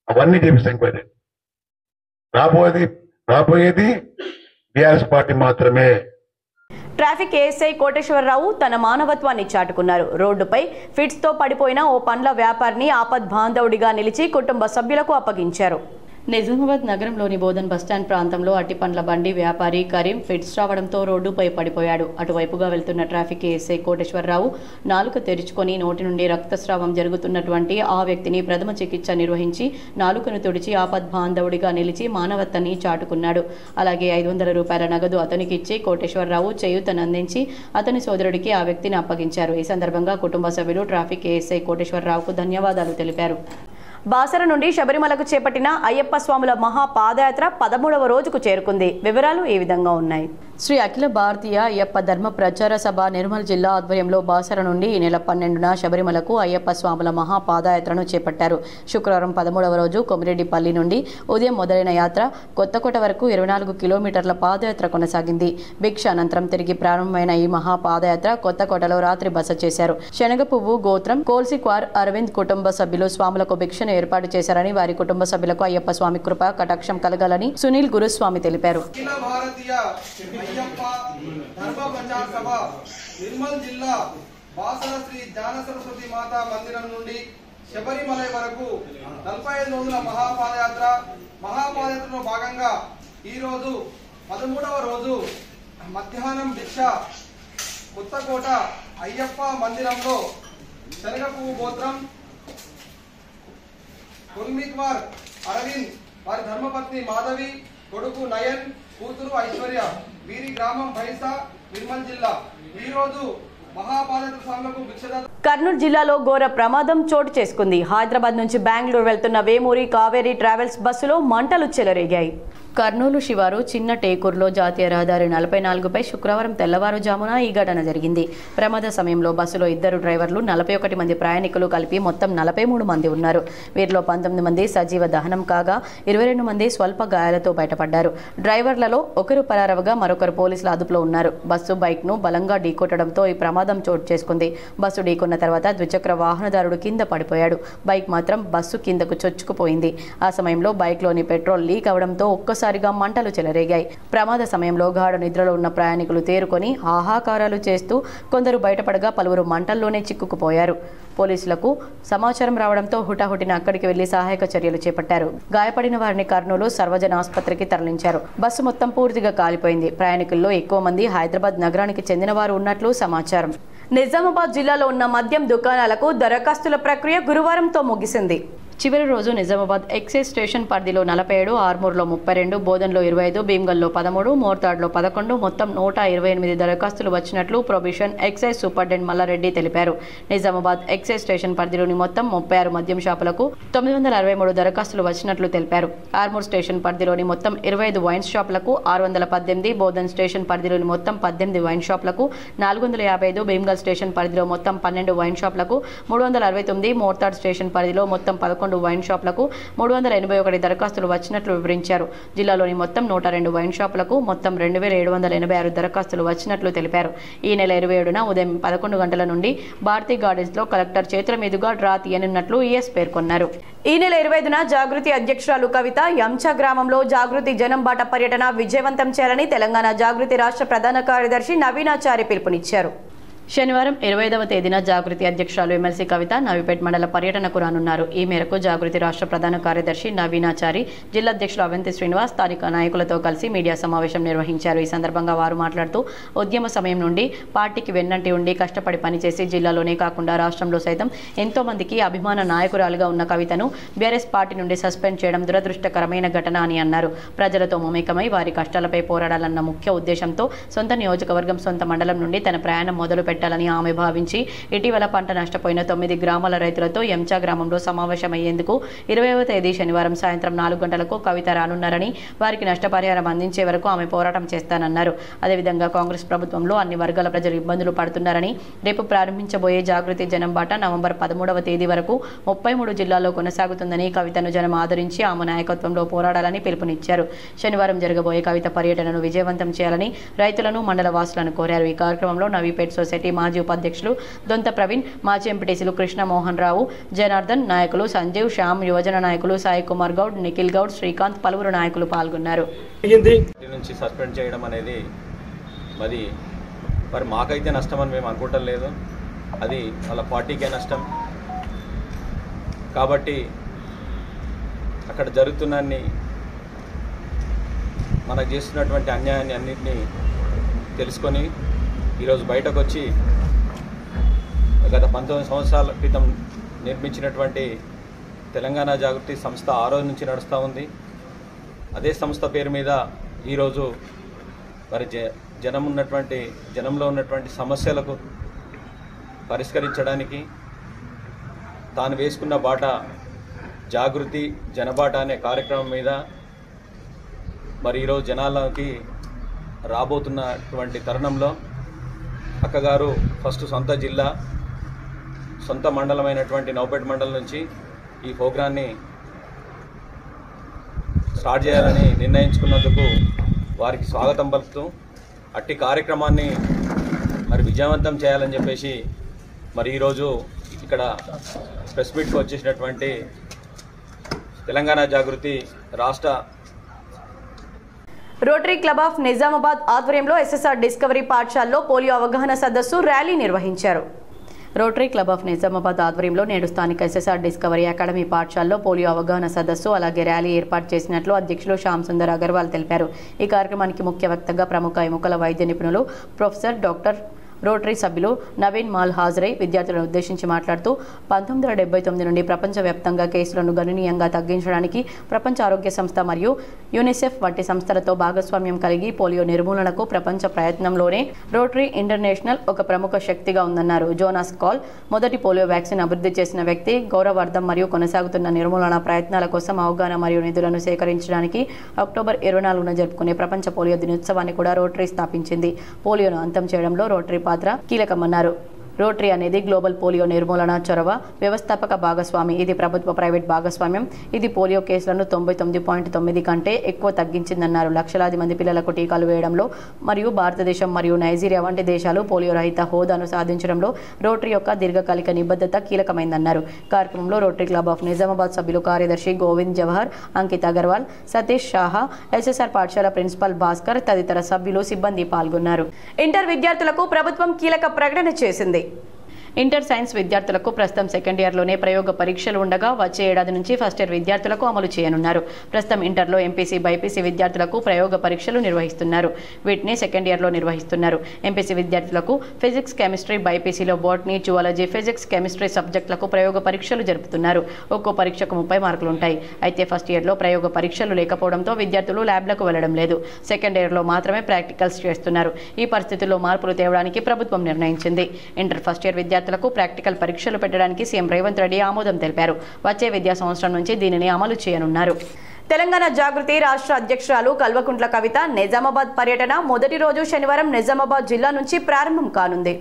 S4: అవన్నీ చేపిస్తాను. ఇంకోది రాబోయేది బీఆర్ఎస్ పార్టీ మాత్రమే.
S1: ట్రాఫిక్ ఏఎస్ఐ కోటేశ్వరరావు తన మానవత్వాన్ని చాటుకున్నారు. రోడ్డుపై ఫిట్స్ తో పడిపోయిన ఓ పండ్ల వ్యాపారిని ఆపద్బాంధవుడిగా నిలిచి కుటుంబ సభ్యులకు అప్పగించారు. నిజామాబాద్ నగరంలోని బోధన్ బస్టాండ్ ప్రాంతంలో అట్టిపండ్ల బండి వ్యాపారి కరీం ఫిట్స్ రావడంతో రోడ్డుపై పడిపోయాడు. అటువైపుగా వెళ్తున్న ట్రాఫిక్ ఏఎస్ఐ కోటేశ్వరరావు నాలుక తెరుచుకొని నోటి నుండి రక్తస్రావం జరుగుతున్నటువంటి ఆ వ్యక్తిని ప్రథమ చికిత్స నిర్వహించి నాలుకను తుడిచి ఆపద్బాంధవుడిగా నిలిచి మానవత్వాన్ని చాటుకున్నాడు. అలాగే 500 రూపాయల నగదు అతనికి ఇచ్చి కోటేశ్వరరావు చేయూతనందించి అతని సోదరుడికి ఆ వ్యక్తిని అప్పగించారు. ఈ సందర్భంగా కుటుంబ సభ్యులు ట్రాఫిక్ ఏఎస్ఐ కోటేశ్వరరావుకు ధన్యవాదాలు తెలిపారు. బాసర నుండి శబరిమలకు చేపట్టిన అయ్యప్ప స్వాముల మహా పాదయాత్ర 13వ రోజుకు చేరుకుంది. వివరాలు ఈ విధంగా ఉన్నాయి. శ్రీ అఖిల భారతీయ అయ్యప్ప ధర్మ ప్రచార సభ నిర్మల్ జిల్లా ఆధ్వర్యంలో బాసర నుండి ఈ నెల 12న శబరిమలకు అయ్యప్ప స్వాముల మహా పాదయాత్రను చేపట్టారు. శుక్రవారం 13వ రోజు కొమిరెడ్డిపల్లి నుండి ఉదయం మొదలైన యాత్ర కొత్తకోట వరకు 24 కిలోమీటర్ల పాదయాత్ర కొనసాగింది. భిక్ష అనంతరం తిరిగి ప్రారంభమైన ఈ మహా పాదయాత్ర కొత్తకోటలో రాత్రి బస చేశారు. శనగపువ్వు గోత్రం కోల్సిక్వార్ అరవింద్ కుటుంబ సభ్యులు స్వాములకు భిక్షను ఏర్పాటు చేశారని, వారి కుటుంబ సభ్యులకు అయ్యప్ప స్వామి కృప కటాక్షం కలగాలని సునీల్ గురుస్వామి తెలిపారు.
S6: అయ్యప్ప ధర్మ ప్రచార సభ నిర్మల్ జిల్లా బాసర శ్రీ జ్ఞాన సరస్వతి మాతా మందిరం నుండి శబరిమల వరకు 45 రోజుల మహాపాదయాత్రలో భాగంగా ఈ రోజు 13వ రోజు మధ్యాహ్నం భిక్ష కొత్తకోట అయ్యప్ప మందిరంలో శనగపువ్వు గోత్రం కొల్మిక్వార్ అరవింద్, వారి ధర్మపత్ని మాధవి, కొడుకు నయన్, కూతురు ఐశ్వర్య, వీరి గ్రామం బైసా, నిర్మల్ జిల్లా. ఈ రోజు మహాపాదయాత్ర స్వాములకు భిక్షదాత.
S1: కర్నూలు జిల్లాలో ఘోర ప్రమాదం చోటు చేసుకుంది. హైదరాబాద్ నుంచి బెంగళూరు వెళ్తున్న వేమూరి కావేరీ ట్రావెల్స్ బస్సులో మంటలు చెలరేగాయి. కర్నూలు శివారు చిన్న టేకూరులో జాతీయ రహదారి 44పై శుక్రవారం తెల్లవారుజామున ఈ ఘటన జరిగింది. ప్రమాద సమయంలో బస్సులో 2 డ్రైవర్లు, 41 మంది ప్రయాణికులు కలిపి మొత్తం 43 మంది ఉన్నారు. వీరిలో 19 మంది సజీవ దహనం కాగా 22 మంది స్వల్ప గాయాలతో బయటపడ్డారు. డ్రైవర్లలో ఒకరు పరారవగా మరొకరు పోలీసుల అదుపులో ఉన్నారు. బస్సు బైక్ను బలంగా ఢీకొట్టడంతో ఈ ప్రమాదం చోటు చేసుకుంది. బస్సు ఢీకొన్న తర్వాత ద్విచక్ర వాహనదారుడు కింద పడిపోయాడు. బైక్ మాత్రం బస్సు కిందకు చొచ్చుకుపోయింది. ఆ సమయంలో బైక్లోని పెట్రోల్ లీక్ అవడంతో ఒక్కసారిగా మంటలు చెలరేగాయి. ప్రమాద సమయంలో గాఢ నిద్రలో ఉన్న ప్రయాణికులు తేరుకొని ఆహాకారాలు చేస్తూ కొందరు బయటపడగా పలువురు మంటల్లోనే చిక్కుకుపోయారు. పోలీసులకు సమాచారం రావడంతో హుటాహుటిన అక్కడికి వెళ్లి సహాయక చర్యలు చేపట్టారు. గాయపడిన వారిని కర్నూలు సర్వజన ఆసుపత్రికి తరలించారు. బస్సు మొత్తం పూర్తిగా కాలిపోయింది. ప్రయాణికుల్లో ఎక్కువ మంది హైదరాబాద్ నగరానికి చెందిన వారు ఉన్నట్లు సమాచారం. నిజామాబాద్ జిల్లాలో ఉన్న మద్యం దుకాణాలకు దరఖాస్తుల ప్రక్రియ గురువారంతో ముగిసింది. చివరి రోజు నిజామాబాద్ ఎక్సైజ్ స్టేషన్ పరిధిలో 47, ఆర్మూర్లో 32, బోధన్లో 25, భీమ్గల్లో 13, మోర్తాడ్లో 11 మొత్తం 128 దరఖాస్తులు వచ్చినట్లు ప్రొబిషన్ ఎక్సైజ్ సూపరింటెండెంట్ మల్లారెడ్డి తెలిపారు. నిజామాబాద్ ఎక్సైజ్ స్టేషన్ పరిధిలోని మొత్తం 36 మద్యం షాపులకు 963 దరఖాస్తులు వచ్చినట్లు తెలిపారు. ఆర్మూర్ స్టేషన్ పరిధిలోని మొత్తం 25 వైన్ షాపులకు 618, బోధన్ స్టేషన్ పరిధిలోని మొత్తం 18 వైన్ షాపులకు 455, భీమ్గల్ స్టేషన్ పరిధిలో మొత్తం 12 వైన్ షాపులకు 369, మోర్తాడ్ స్టేషన్ పరిధిలో మొత్తం 11 11 వైన్ షాపులకు 381 దరఖాస్తులు వచ్చినట్లు వివరించారు. జిల్లాలోని మొత్తం 102 వైన్ షాపులకు మొత్తం 2786 దరఖాస్తులు వచ్చినట్లు తెలిపారు. ఈ నెల 27న ఉదయం 11 గంటల నుండి భారతీ గార్డెన్స్ లో కలెక్టర్ చేతుల మీదుగా డ్రా తీయనున్నట్లు ఈఎస్ పేర్కొన్నారు. ఈ నెల 25న జాగృతి అధ్యక్షురాలు కవిత యంచ గ్రామంలో జాగృతి జనం బాట పర్యటన విజయవంతం చేయాలని తెలంగాణ జాగృతి రాష్ట్ర ప్రధాన కార్యదర్శి నవీనాచారి పిలుపునిచ్చారు. శనివారం 25వ తేదీన జాగృతి అధ్యక్షురాలు ఎమ్మెల్సీ కవిత నవీపేట్ మండల పర్యటనకు రానున్నారు. ఈ మేరకు జాగృతి రాష్ట్ర ప్రధాన కార్యదర్శి నవీనాచారి, జిల్లా అధ్యక్షులు అవంతి శ్రీనివాస్ స్థానిక నాయకులతో కలిసి మీడియా సమావేశం నిర్వహించారు. ఈ సందర్భంగా వారు మాట్లాడుతూ ఉద్యమ సమయం నుండి పార్టీకి వెన్నంటి ఉండి కష్టపడి పనిచేసి జిల్లాలోనే కాకుండా రాష్ట్రంలో సైతం ఎంతో మందికి అభిమాన నాయకురాలుగా ఉన్న కవితను బీఆర్ఎస్ పార్టీ నుండి సస్పెండ్ చేయడం దురదృష్టకరమైన ఘటన అని అన్నారు. ప్రజలతో మమేకమై వారి కష్టాలపై పోరాడాలన్న ముఖ్య ఉద్దేశంతో సొంత నియోజకవర్గం, సొంత మండలం నుండి తన ప్రయాణం మొదలు పెట్టాలని ఆమె భావించి ఇటీవల పంట నష్టపోయిన 9 గ్రామాల రైతులతో ఎంచా గ్రామంలో సమావేశమయ్యేందుకు 20వ తేదీ శనివారం సాయంత్రం 4 గంటలకు కవిత రానున్నారని, వారికి నష్టపరిహారం అందించే వరకు ఆమె పోరాటం చేస్తానన్నారు. అదేవిధంగా కాంగ్రెస్ ప్రభుత్వంలో అన్ని వర్గాల ప్రజలు ఇబ్బందులు పడుతున్నారని, రేపు ప్రారంభించబోయే జాగృతి జనం బాట నవంబర్ 13వ తేదీ వరకు 33 జిల్లాల్లో కొనసాగుతుందని, కవితను జనం ఆదరించి ఆమె నాయకత్వంలో పోరాడాలని పిలుపునిచ్చారు. శనివారం జరగబోయే కవిత పర్యటనను విజయవంతం చేయాలని రైతులను, మండల వాసులను కోరారు. ఈ కార్యక్రమంలో నవీపేట్ సొసైటీ మాజీ ఉపాధ్యక్షులు దొంత ప్రవీణ్, మాజీ ఎంపీటీసీలు కృష్ణమోహన్ రావు, జనార్దన్, నాయకులు సంజీవ్, శ్యామ్, యువజన నాయకులు సాయి కుమార్ గౌడ్, నిఖిల్ గౌడ్, శ్రీకాంత్, పలువురు నాయకులు పాల్గొన్నారు.
S7: నుంచి సస్పెండ్ చేయడం అనేది మరి మాకైతే నష్టం అని మేము అనుకోవటం లేదు, అది వాళ్ళ పార్టీకే నష్టం. కాబట్టి అక్కడ జరుగుతున్నన్ని మనకు చేస్తున్నటువంటి అన్యాయాన్ని అన్నింటినీ తెలుసుకొని ఈరోజు బయటకు వచ్చి గత 19 సంవత్సరాల క్రితం నిర్మించినటువంటి తెలంగాణ జాగృతి సంస్థ ఆ రోజు నుంచి నడుస్తూ ఉంది. అదే సంస్థ పేరు మీద ఈరోజు మరి జనంలో ఉన్నటువంటి సమస్యలకు పరిష్కరించడానికి తాను వేసుకున్న బాట జాగృతి జనబాట అనే కార్యక్రమం మీద మరి ఈరోజు జనాలకి రాబోతున్నటువంటి తరుణంలో అక్కగారు ఫస్ట్ సొంత జిల్లా, సొంత మండలమైనటువంటి నవపేట మండలం నుంచి ఈ ప్రోగ్రాన్ని స్టార్ట్ చేయాలని నిర్ణయించుకున్నందుకు వారికి స్వాగతం పలుకుతూ అట్టి కార్యక్రమాన్ని మరి విజయవంతం చేయాలని చెప్పేసి మరి ఈరోజు ఇక్కడ ప్రెస్ మీట్కి వచ్చేసినటువంటి తెలంగాణ జాగృతి రాష్ట్ర
S1: రోటరీ క్లబ్ ఆఫ్ నిజామాబాద్ ఆధ్వర్యంలో ఎస్ఎస్ఆర్ డిస్కవరీ పాఠశాలలో పోలియో అవగాహన సదస్సు ర్యాలీ నిర్వహించారు. రోటరీ క్లబ్ ఆఫ్ నిజామాబాద్ ఆధ్వర్యంలో నేడు స్థానిక ఎస్ఎస్ఆర్ డిస్కవరీ అకాడమీ పాఠశాలలో పోలియో అవగాహన సదస్సు అలాగే ర్యాలీ ఏర్పాటు చేసినట్లు అధ్యక్షులు శ్యామ్ సుందర్ అగర్వాల్ తెలిపారు. ఈ కార్యక్రమానికి ముఖ్య వక్తగా ప్రముఖ ఎముకల వైద్య నిపుణులు ప్రొఫెసర్ డాక్టర్ రోటరీ సభ్యులు నవీన్ మాల్ హాజరై విద్యార్థులను ఉద్దేశించి మాట్లాడుతూ 1979 నుండి ప్రపంచవ్యాప్తంగా కేసులను గణనీయంగా తగ్గించడానికి ప్రపంచ ఆరోగ్య సంస్థ మరియు యూనిసెఫ్ వంటి సంస్థలతో భాగస్వామ్యం కలిగి పోలియో నిర్మూలనకు ప్రపంచ ప్రయత్నంలోనే రోటరీ ఇంటర్నేషనల్ ఒక ప్రముఖ శక్తిగా ఉందన్నారు. జోనాస్ కాల్ మొదటి పోలియో వ్యాక్సిన్ అభివృద్ధి చేసిన వ్యక్తి. గౌరవార్థం మరియు కొనసాగుతున్న నిర్మూలన ప్రయత్నాల కోసం అవగాహన మరియు నిధులను సేకరించడానికి అక్టోబర్ 24న జరుపుకునే ప్రపంచ పోలియో దినోత్సవాన్ని కూడా రోటరీ స్థాపించింది. పోలియోను అంతం చేయడంలో రోటరీ పాత్ర కీలకమన్నారు. రోటరీ అనేది గ్లోబల్ పోలియో నిర్మూలన చొరవ వ్యవస్థాపక భాగస్వామి. ఇది ప్రభుత్వ ప్రైవేట్ భాగస్వామ్యం. ఇది పోలియో కేసులను 99.9 కంటే ఎక్కువ తగ్గించిందన్నారు. లక్షలాది మంది పిల్లలకు టీకాలు వేయడంలో మరియు భారతదేశం మరియు నైజీరియా వంటి దేశాలు పోలియో రహిత హోదాను సాధించడంలో రోటరీ యొక్క దీర్ఘకాలిక నిబద్ధత కీలకమైందన్నారు. కార్యక్రమంలో రోటరీ క్లబ్ ఆఫ్ నిజామాబాద్ సభ్యులు కార్యదర్శి గోవింద్ జవహర్, అంకిత్ అగర్వాల్, సతీష్ షాహా, ఎస్ఎస్ఆర్ పాఠశాల ప్రిన్సిపల్ భాస్కర్ తదితర సభ్యులు సిబ్బంది పాల్గొన్నారు. ఇంటర్ విద్యార్థులకు ప్రభుత్వం కీలక ప్రకటన చేసింది. ఇంటర్ సైన్స్ విద్యార్థులకు ప్రస్తుతం సెకండ్ ఇయర్లోనే ప్రయోగ పరీక్షలు ఉండగా వచ్చే ఏడాది నుంచి ఫస్ట్ ఇయర్ విద్యార్థులకు అమలు చేయనున్నారు. ప్రస్తుతం ఇంటర్లో ఎంపీసీ, బైపీసీ విద్యార్థులకు ప్రయోగ పరీక్షలు నిర్వహిస్తున్నారు. వీటిని సెకండ్ ఇయర్లో నిర్వహిస్తున్నారు. ఎంపీసీ విద్యార్థులకు ఫిజిక్స్, కెమిస్ట్రీ, బైపీసీలో బోటనీ, జువాలజీ, ఫిజిక్స్, కెమిస్ట్రీ సబ్జెక్టులకు ప్రయోగ పరీక్షలు జరుపుతున్నారు. ఒక్కో పరీక్షకు 30 మార్కులు ఉంటాయి. అయితే ఫస్ట్ ఇయర్లో ప్రయోగ పరీక్షలు లేకపోవడంతో విద్యార్థులు ల్యాబ్లకు వెళ్లడం లేదు. సెకండ్ ఇయర్లో మాత్రమే ప్రాక్టికల్స్ చేస్తున్నారు. ఈ పరిస్థితుల్లో మార్పులు తేవడానికి ప్రభుత్వం నిర్ణయించింది. ఇంటర్ ఫస్ట్ ఇయర్ విద్యార్థులకు ప్రాక్టికల్ పరీక్షలు పెట్టడానికి సీఎం రేవంత్ రెడ్డి ఆమోదం తెలిపారు. వచ్చే విద్యా సంవత్సరం నుంచి దీనిని అమలు చేయనున్నారు. తెలంగాణ జాగృతి రాష్ట్ర అధ్యక్షురాలు కల్వకుంట్ల కవిత నిజామాబాద్ పర్యటన మొదటి రోజు శనివారం నిజామాబాద్ జిల్లా నుంచి ప్రారంభం కానుంది.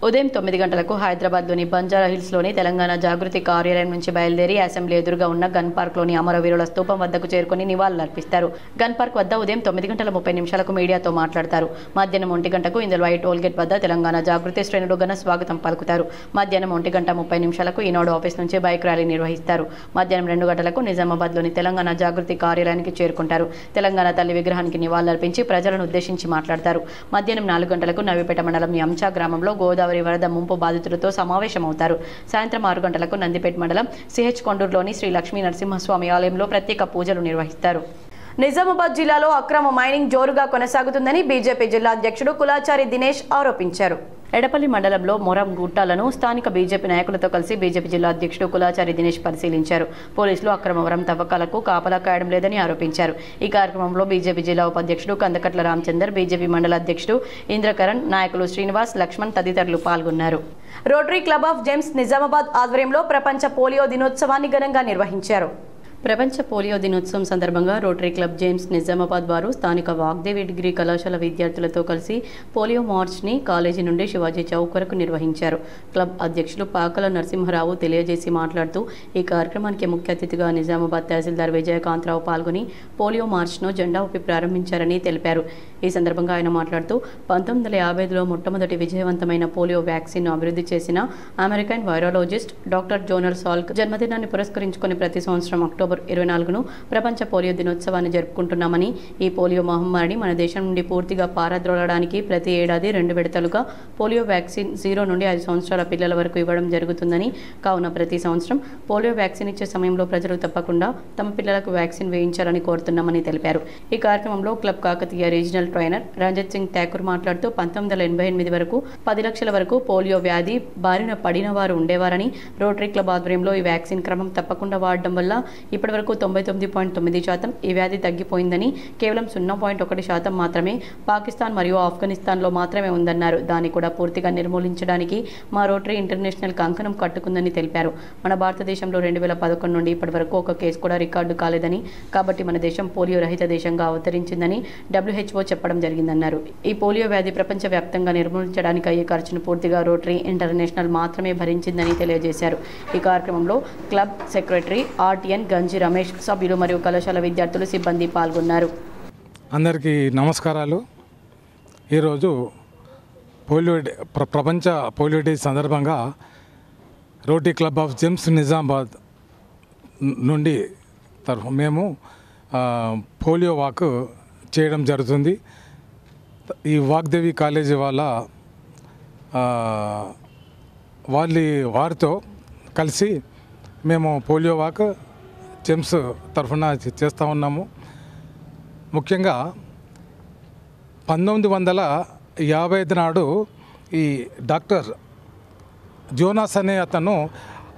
S1: ఉదయం 9 గంటలకు హైదరాబాద్లోని బంజారా హిల్స్లోని తెలంగాణ జాగృతి కార్యాలయం నుంచి బయలుదేరి అసెంబ్లీ ఎదురుగా ఉన్న గన్ పార్క్లోని అమరవీరుల స్తూపం వద్దకు చేరుకుని నివాళులర్పిస్తారు. గన్ పార్క్ వద్ద ఉదయం 9:30 మీడియాతో మాట్లాడతారు. మధ్యాహ్నం 1 గంటకు ఇందల్వాయి టోల్గేట్ వద్ద తెలంగాణ జాగృతి శ్రేణులు ఘన స్వాగతం పలుకుతారు. మధ్యాహ్నం 1:30 ఈనాడు ఆఫీస్ నుంచి బైక్ ర్యాలీ నిర్వహిస్తారు. మధ్యాహ్నం 2 గంటలకు నిజామాబాద్లోని తెలంగాణ జాగృతి కార్యాలయానికి చేరుకుంటారు. తెలంగాణ తల్లి విగ్రహానికి నివాళులర్పించి ప్రజలను ఉద్దేశించి మాట్లాడతారు. మధ్యాహ్నం 4 గంటలకు నవీపేట మండలం యంచా గ్రామంలో గోదావరి వరద ముంపు బాధితులతో సమావేశమవుతారు. సాయంత్రం 6 గంటలకు నందిపేట మండలం సిహెచ్ కొండూరులోని శ్రీ లక్ష్మీ నరసింహస్వామి ఆలయంలో ప్రత్యేక పూజలు నిర్వహిస్తారు. నిజామాబాద్ జిల్లాలో అక్రమ మైనింగ్ జోరుగా కొనసాగుతుందని బీజేపీ జిల్లా అధ్యక్షుడు కులాచారి దినేష్ ఆరోపించారు. ఎడపల్లి మండలంలో మొరం గుట్టాలను స్థానిక బీజేపీ నాయకులతో కలిసి బీజేపీ జిల్లా అధ్యక్షుడు కులాచారి దినేష్ పరిశీలించారు. పోలీసులు అక్రమ వరం తవ్వకాలకు కాపలా కాయడం లేదని ఆరోపించారు. ఈ కార్యక్రమంలో బీజేపీ జిల్లా ఉపాధ్యక్షుడు కందకట్ల రామచందర్, బీజేపీ మండల అధ్యక్షుడు ఇంద్రకరణ్, నాయకులు శ్రీనివాస్, లక్ష్మణ్ తదితరులు పాల్గొన్నారు. Rotary club of James Nizamabad ఆధ్వర్యంలో ప్రపంచ పోలియో దినోత్సవాన్ని ఘనంగా నిర్వహించారు. ప్రపంచ పోలియో దినోత్సవం సందర్భంగా రోటరీ క్లబ్ జేమ్స్ నిజామాబాద్ వారు స్థానిక వాగ్దేవి డిగ్రీ కళాశాల విద్యార్థులతో కలిసి పోలియో మార్చ్ని కాలేజీ నుండి శివాజీ చౌక్ వరకు నిర్వహించారు. క్లబ్ అధ్యక్షులు పాకల నరసింహరావు తెలియజేసి మాట్లాడుతూ ఈ కార్యక్రమానికి ముఖ్య అతిథిగా నిజామాబాద్ తహసీల్దార్ విజయకాంతరావు పాల్గొని పోలియో మార్చ్ను జెండా ఊపి ప్రారంభించారని తెలిపారు. ఈ సందర్భంగా ఆయన మాట్లాడుతూ 1955లో మొట్టమొదటి విజయవంతమైన పోలియో వ్యాక్సిన్ను అభివృద్ధి చేసిన American virologist doctor zonal Salk జన్మదినాన్ని పురస్కరించుకుని ప్రతి సంవత్సరం అక్టోబర్ 24ను ప్రపంచ పోలియో దినోత్సవాన్ని జరుపుకుంటున్నామని, ఈ పోలియో మహమ్మారిని మన దేశం నుండి పూర్తిగా పారద్రోలడానికి ప్రతి ఏడాది 2 విడతలుగా పోలియో వ్యాక్సిన్ 0 నుండి 5 సంవత్సరాల పిల్లల వరకు ఇవ్వడం జరుగుతుందని, కావున ప్రతి సంవత్సరం పోలియో వ్యాక్సిన్ ఇచ్చే సమయంలో ప్రజలు తప్పకుండా తమ పిల్లలకు వ్యాక్సిన్ వేయించాలని కోరుతున్నామని తెలిపారు. ఈ కార్యక్రమంలో club Kakatiya regional trainer Ranjit Singh Thakur మాట్లాడుతూ 1988 వరకు 10 లక్షల వరకు పోలియో వ్యాధి బారిన పడిన వారు ఉండేవారని, రోటరీ క్లబ్ ఆధ్వర్యంలో ఈ వ్యాక్సిన్ క్రమం తప్పకుండా వాడడం వల్ల ఇప్పటివరకు 99.9% ఈ వ్యాధి తగ్గిపోయిందని, కేవలం 0.1% మాత్రమే పాకిస్తాన్ మరియు ఆఫ్ఘనిస్తాన్లో మాత్రమే ఉందన్నారు. దాన్ని కూడా పూర్తిగా నిర్మూలించడానికి మా రోటరీ ఇంటర్నేషనల్ కంకణం కట్టుకుందని తెలిపారు. మన భారతదేశంలో 2011 నుండి ఇప్పటి వరకు ఒక కేసు కూడా రికార్డు కాలేదని, కాబట్టి మన దేశం పోలియో రహిత దేశంగా అవతరించిందని WHO చెప్పడం జరిగిందన్నారు. ఈ పోలియో వ్యాధి ప్రపంచవ్యాప్తంగా నిర్మూలించడానికి అయ్యే ఖర్చును పూర్తిగా రోటరీ ఇంటర్నేషనల్ మాత్రమే భరించిందని తెలియజేశారు. ఈ కార్యక్రమంలో క్లబ్ సెక్రటరీ ఆర్టిఎన్ గంజి రమేష్, సభ్యులు మరియు కళాశాల విద్యార్థులు, సిబ్బంది పాల్గొన్నారు.
S8: అందరికీ నమస్కారాలు. ఈరోజు ప్రపంచ పోలియో డే సందర్భంగా rotary club of James Nizamabad నుండి మేము పోలియో వాక్ చేయడం జరుగుతుంది. ఈ వాగ్దేవి కాలేజీ వారితో కలిసి మేము పోలియో వాక్ జేమ్స్ తరఫున చేస్తూ ఉన్నాము. ముఖ్యంగా 1955 నాడు ఈ డాక్టర్ జోనాస్ అనే అతను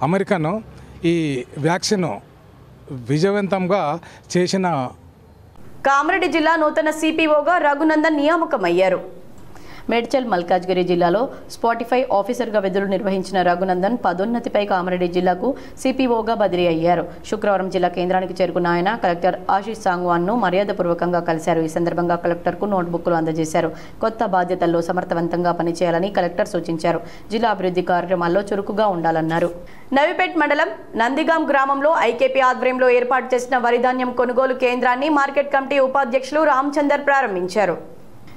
S8: అమెరికన్ ఈ వ్యాక్సిన్ విజయవంతంగా చేసిన.
S1: కామారెడ్డి జిల్లా నూతన సిపిఓగా రఘునందన్ నియామకమయ్యారు. మేడ్చల్ మల్కాజ్గిరి జిల్లాలో స్పాటిఫై ఆఫీసర్గా విధులు నిర్వహించిన రఘునందన్ పదోన్నతిపై కామారెడ్డి జిల్లాకు సిపిఓగా బదిలీ అయ్యారు. శుక్రవారం జిల్లా కేంద్రానికి చేరుకున్న ఆయన కలెక్టర్ ఆశీష్ సాంగ్వాన్ను మర్యాదపూర్వకంగా కలిశారు. ఈ సందర్భంగా కలెక్టర్కు నోట్బుక్లు అందజేశారు. కొత్త బాధ్యతల్లో సమర్థవంతంగా పనిచేయాలని కలెక్టర్ సూచించారు. జిల్లా అభివృద్ధి కార్యక్రమాల్లో చురుకుగా ఉండాలన్నారు. నవీపేట్ మండలం నందిగాం గ్రామంలో ఐకేపీ ఆధ్వర్యంలో ఏర్పాటు చేసిన వరిధాన్యం కొనుగోలు కేంద్రాన్ని మార్కెట్ కమిటీ ఉపాధ్యక్షులు రామచందర్ ప్రారంభించారు.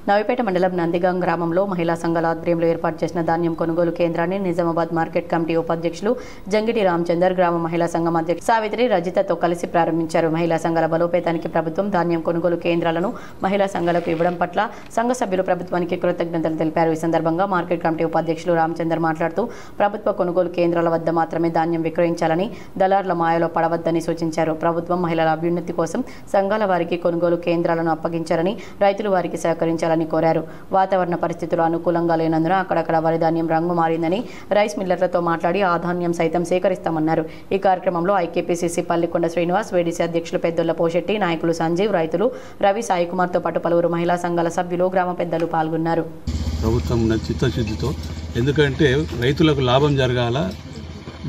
S1: నవీపేట మండలం నందిగాం గ్రామంలో మహిళా సంఘాల ఆధ్వర్యంలో ఏర్పాటు చేసిన ధాన్యం కొనుగోలు కేంద్రాన్ని నిజామాబాద్ మార్కెట్ కమిటీ ఉపాధ్యక్షులు జంగిటి రామచందర్, గ్రామ మహిళా సంఘం అధ్యక్షులు సావిత్రి రజితతో కలిసి ప్రారంభించారు. మహిళా సంఘాల బలోపేతానికి ప్రభుత్వం ధాన్యం కొనుగోలు కేంద్రాలను మహిళా సంఘాలకు ఇవ్వడం పట్ల సంఘ సభ్యులు ప్రభుత్వానికి కృతజ్ఞతలు తెలిపారు. ఈ సందర్భంగా మార్కెట్ కమిటీ ఉపాధ్యక్షులు రామచందర్ మాట్లాడుతూ ప్రభుత్వ కొనుగోలు కేంద్రాల వద్ద మాత్రమే ధాన్యం విక్రయించాలని, దళారుల మాయలో పడవద్దని సూచించారు. ప్రభుత్వం మహిళల అభ్యున్నతి కోసం సంఘాల వారికి కొనుగోలు కేంద్రాలను అప్పగించాలని, రైతులు వారికి సహకరించాలని కోరారు. వాతావరణ పరిస్థితులు అనుకూలంగా లేనందున అక్కడక్కడ వరిధాన్యం రంగు మారిందని రైస్ మిల్లర్లతో మాట్లాడి ఆ ధాన్యం సైతం సేకరిస్తామన్నారు. ఈ కార్యక్రమంలో ఐకేపీసీసీ పల్లికొండ శ్రీనివాస్, వేడీసీ అధ్యక్షులు పెద్దొల్ల పోషెట్టి, నాయకులు సంజీవ్, రైతులు రవి, సాయికుమార్తో పాటు పలువురు మహిళా సంఘాల సభ్యులు, గ్రామ పెద్దలు పాల్గొన్నారు.
S9: ప్రభుత్వం చిత్తశుద్ధితో, ఎందుకంటే రైతులకు లాభం జరగాల,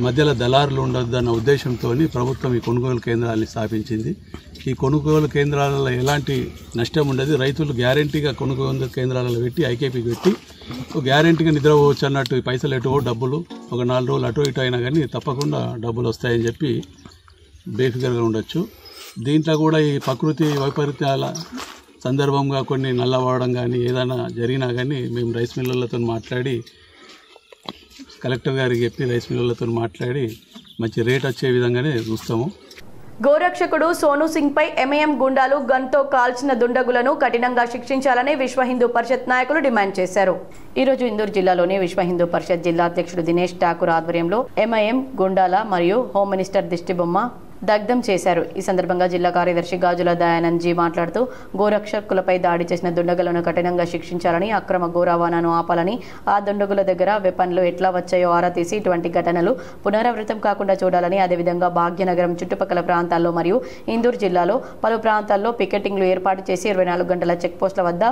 S9: మధ్యలో దళారులు ఉండొద్దన్న ఉద్దేశంతో ప్రభుత్వం ఈ కొనుగోలు కేంద్రాలను స్థాపించింది. ఈ కొనుగోలు కేంద్రాలలో ఎలాంటి నష్టం ఉండదు. రైతులు గ్యారెంటీగా కొనుగోలు కేంద్రాలలో పెట్టి ఐకేపీకి పెట్టి గ్యారెంటీగా నిద్రపోవచ్చు అన్నట్టు. ఈ పైసలు ఎటువో డబ్బులు ఒక 4 రోజులు అటు ఇటు అయినా కానీ తప్పకుండా డబ్బులు వస్తాయని చెప్పి బేఫికర్గా ఉండొచ్చు. దీంట్లో కూడా ఈ ప్రకృతి వైపరీత్యాల సందర్భంగా కొన్ని నల్లవాడడం కానీ ఏదైనా జరిగినా కానీ మేము రైస్ మిల్లర్లతో మాట్లాడి కలెక్టర్ గారికి చెప్పి రైస్ మిల్లర్లతో మాట్లాడి మంచి రేట్ వచ్చే విధంగానే చూస్తాము.
S1: గోరక్షకుడు సోను సింగ్ పై ఎంఐఎం గుండాలు గన్తో కాల్చిన దుండగులను కఠినంగా శిక్షించాలని విశ్వ హిందూ పరిషత్ నాయకులు డిమాండ్ చేశారు. ఈ రోజు ఇందూరు జిల్లాలోని విశ్వ హిందూ పరిషత్ జిల్లా అధ్యక్షుడు దినేష్ ఠాకూర్ ఆధ్వర్యంలో ఎంఐఎం గుండాల మరియు హోమ్ మినిస్టర్ దిష్టిబొమ్మ దగ్ధం చేశారు. ఈ సందర్భంగా జిల్లా కార్యదర్శి గాజుల దయానందజీ మాట్లాడుతూ గోరక్షకులపై దాడి చేసిన దుండగులను కఠినంగా శిక్షించాలని, అక్రమ గో రవాణాను ఆపాలని, ఆ దుండగుల దగ్గర వెపన్లు ఎట్లా వచ్చాయో ఆరా తీసి ఇటువంటి ఘటనలు పునరావృతం కాకుండా చూడాలని, అదేవిధంగా భాగ్యనగరం చుట్టుపక్కల ప్రాంతాల్లో మరియు ఇందూరు జిల్లాలో పలు ప్రాంతాల్లో పికెటింగ్లు ఏర్పాటు చేసి 24 గంటల చెక్పోస్టుల వద్ద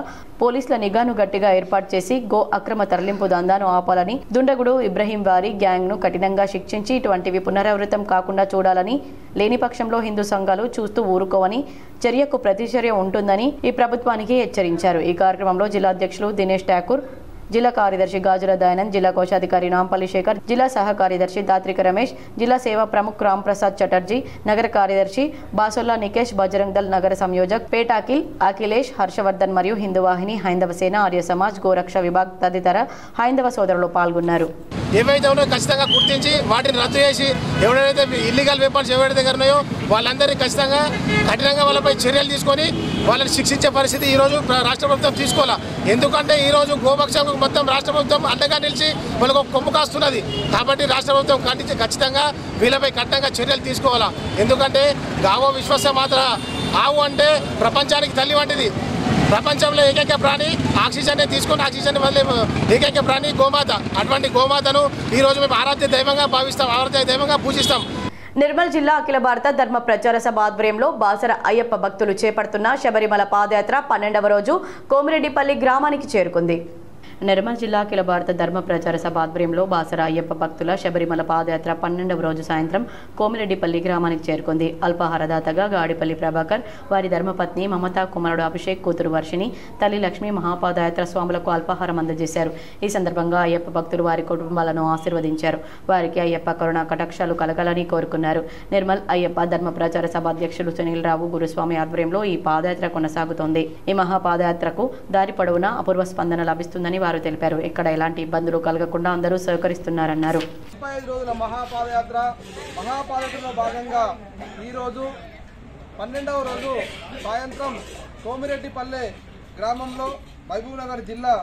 S1: పోలీసుల నిఘాను గట్టిగా ఏర్పాటు చేసి గో అక్రమ తరలింపు దందాను ఆపాలని, దుండగుడు ఇబ్రహీం వారి గ్యాంగ్ను కఠినంగా శిక్షించి ఇటువంటివి పునరావృతం కాకుండా చూడాలని, లేని పక్షంలో హిందూ సంఘాలు చూస్తూ ఊరుకోవని, చర్యకు ప్రతిచర్య ఉంటుందని ఈ ప్రభుత్వానికి హెచ్చరించారు. ఈ కార్యక్రమంలో జిల్లా అధ్యక్షులు దినేష్ ఠాకూర్, జిల్లా కార్యదర్శి గాజుల దయానంద్, జిల్లా కోశాధికారి నాంపల్లి శేఖర్, జిల్లా సహ కార్యదర్శి దాత్రిక రమేష్, జిల్లా సేవా ప్రముఖ్ రామ్ ప్రసాద్ చటర్జీ, నగర కార్యదర్శి బాసొల్లా నికేష్, బజరంగ్ దళ్ నగర సంయోజక్ పేటాకిల్ అఖిలేష్, హర్షవర్ధన్ మరియు హిందూ వాహిని, హైందవ సేన, ఆర్య సమాజ్, గోరక్ష విభాగ్ తదితర హైందవ సోదరులు పాల్గొన్నారు.
S10: ఏవైతే ఉన్నాయో ఖచ్చితంగా గుర్తించి వాటిని రద్దు చేసి ఎవరైతే ఇల్లీగల్ వెపన్స్ ఎవరి దగ్గర ఉన్నాయో వాళ్ళందరినీ ఖచ్చితంగా కఠినంగా వాళ్ళపై చర్యలు తీసుకొని వాళ్ళని శిక్షించే పరిస్థితి ఈరోజు రాష్ట్ర ప్రభుత్వం తీసుకోవాలా. ఎందుకంటే ఈరోజు గోపక్షకు మొత్తం రాష్ట్ర ప్రభుత్వం అండగా నిలిచి వాళ్ళకు కొమ్ము కాస్తున్నది. కాబట్టి రాష్ట్ర ప్రభుత్వం ఖచ్చితంగా వీళ్ళపై కఠినంగా చర్యలు తీసుకోవాలా. ఎందుకంటే గావో విశ్వాస మాత్ర ఆవు అంటే ప్రపంచానికి తల్లి వంటిది. ప్రపంచంలో ఏకైక ప్రాణి ఆక్సిజన్ తీసుకుని ఆక్సిజన్ వల్ల ఏకైక ప్రాణి గోమాత. అటువంటి గోమాతను ఈరోజు మేము ఆరాధ్య దైవంగా భావిస్తాం, ఆరాధ్య దైవంగా పూజిస్తాం.
S1: నిర్మల్ జిల్లా అఖిల భారత ధర్మ ప్రచార సభ ఆధ్వర్యంలో బాసర అయ్యప్ప భక్తులు చేపడుతున్న శబరిమల పాదయాత్ర 12వ రోజు కోమిరెడ్డిపల్లి గ్రామానికి చేరుకుంది. నిర్మల్ జిల్లా అఖిల భారత ధర్మ ప్రచార సభ ఆధ్వర్యంలో బాసర అయ్యప్ప భక్తుల శబరిమల పాదయాత్ర 12వ రోజు సాయంత్రం కోమిరెడ్డిపల్లి గ్రామానికి చేరుకుంది. అల్పాహారదాతగా గాడిపల్లి ప్రభాకర్, వారి ధర్మపత్ని మమతా, కుమారుడు అభిషేక్, కూతురు వర్షిణి, తల్లి లక్ష్మి మహాపాదయాత్ర స్వాములకు అల్పాహారం అందజేశారు. ఈ సందర్భంగా అయ్యప్ప భక్తులు వారి కుటుంబాలను ఆశీర్వదించారు. వారికి అయ్యప్ప కరుణ కటాక్షాలు కలగాలని కోరుకున్నారు. నిర్మల్ అయ్యప్ప ధర్మ ప్రచార సభ అధ్యక్షులు సునీల్ రావు గురుస్వామి ఆధ్వర్యంలో ఈ పాదయాత్ర కొనసాగుతోంది. ఈ మహాపాదయాత్రకు దారి పొడవునా అపూర్వ స్పందన లభిస్తుందని వారు తెలిపారు. ఇక్కడ ఎలాంటి ఇబ్బందులు కలగకుండా అందరూ సహకరిస్తున్నారన్నారు.
S6: 35 రోజుల మహాపాదయాత్రలో భాగంగా ఈరోజు 12వ రోజు సాయంత్రం కోమిరెడ్డిపల్లె గ్రామంలో, మహబూబ్నగర్ జిల్లా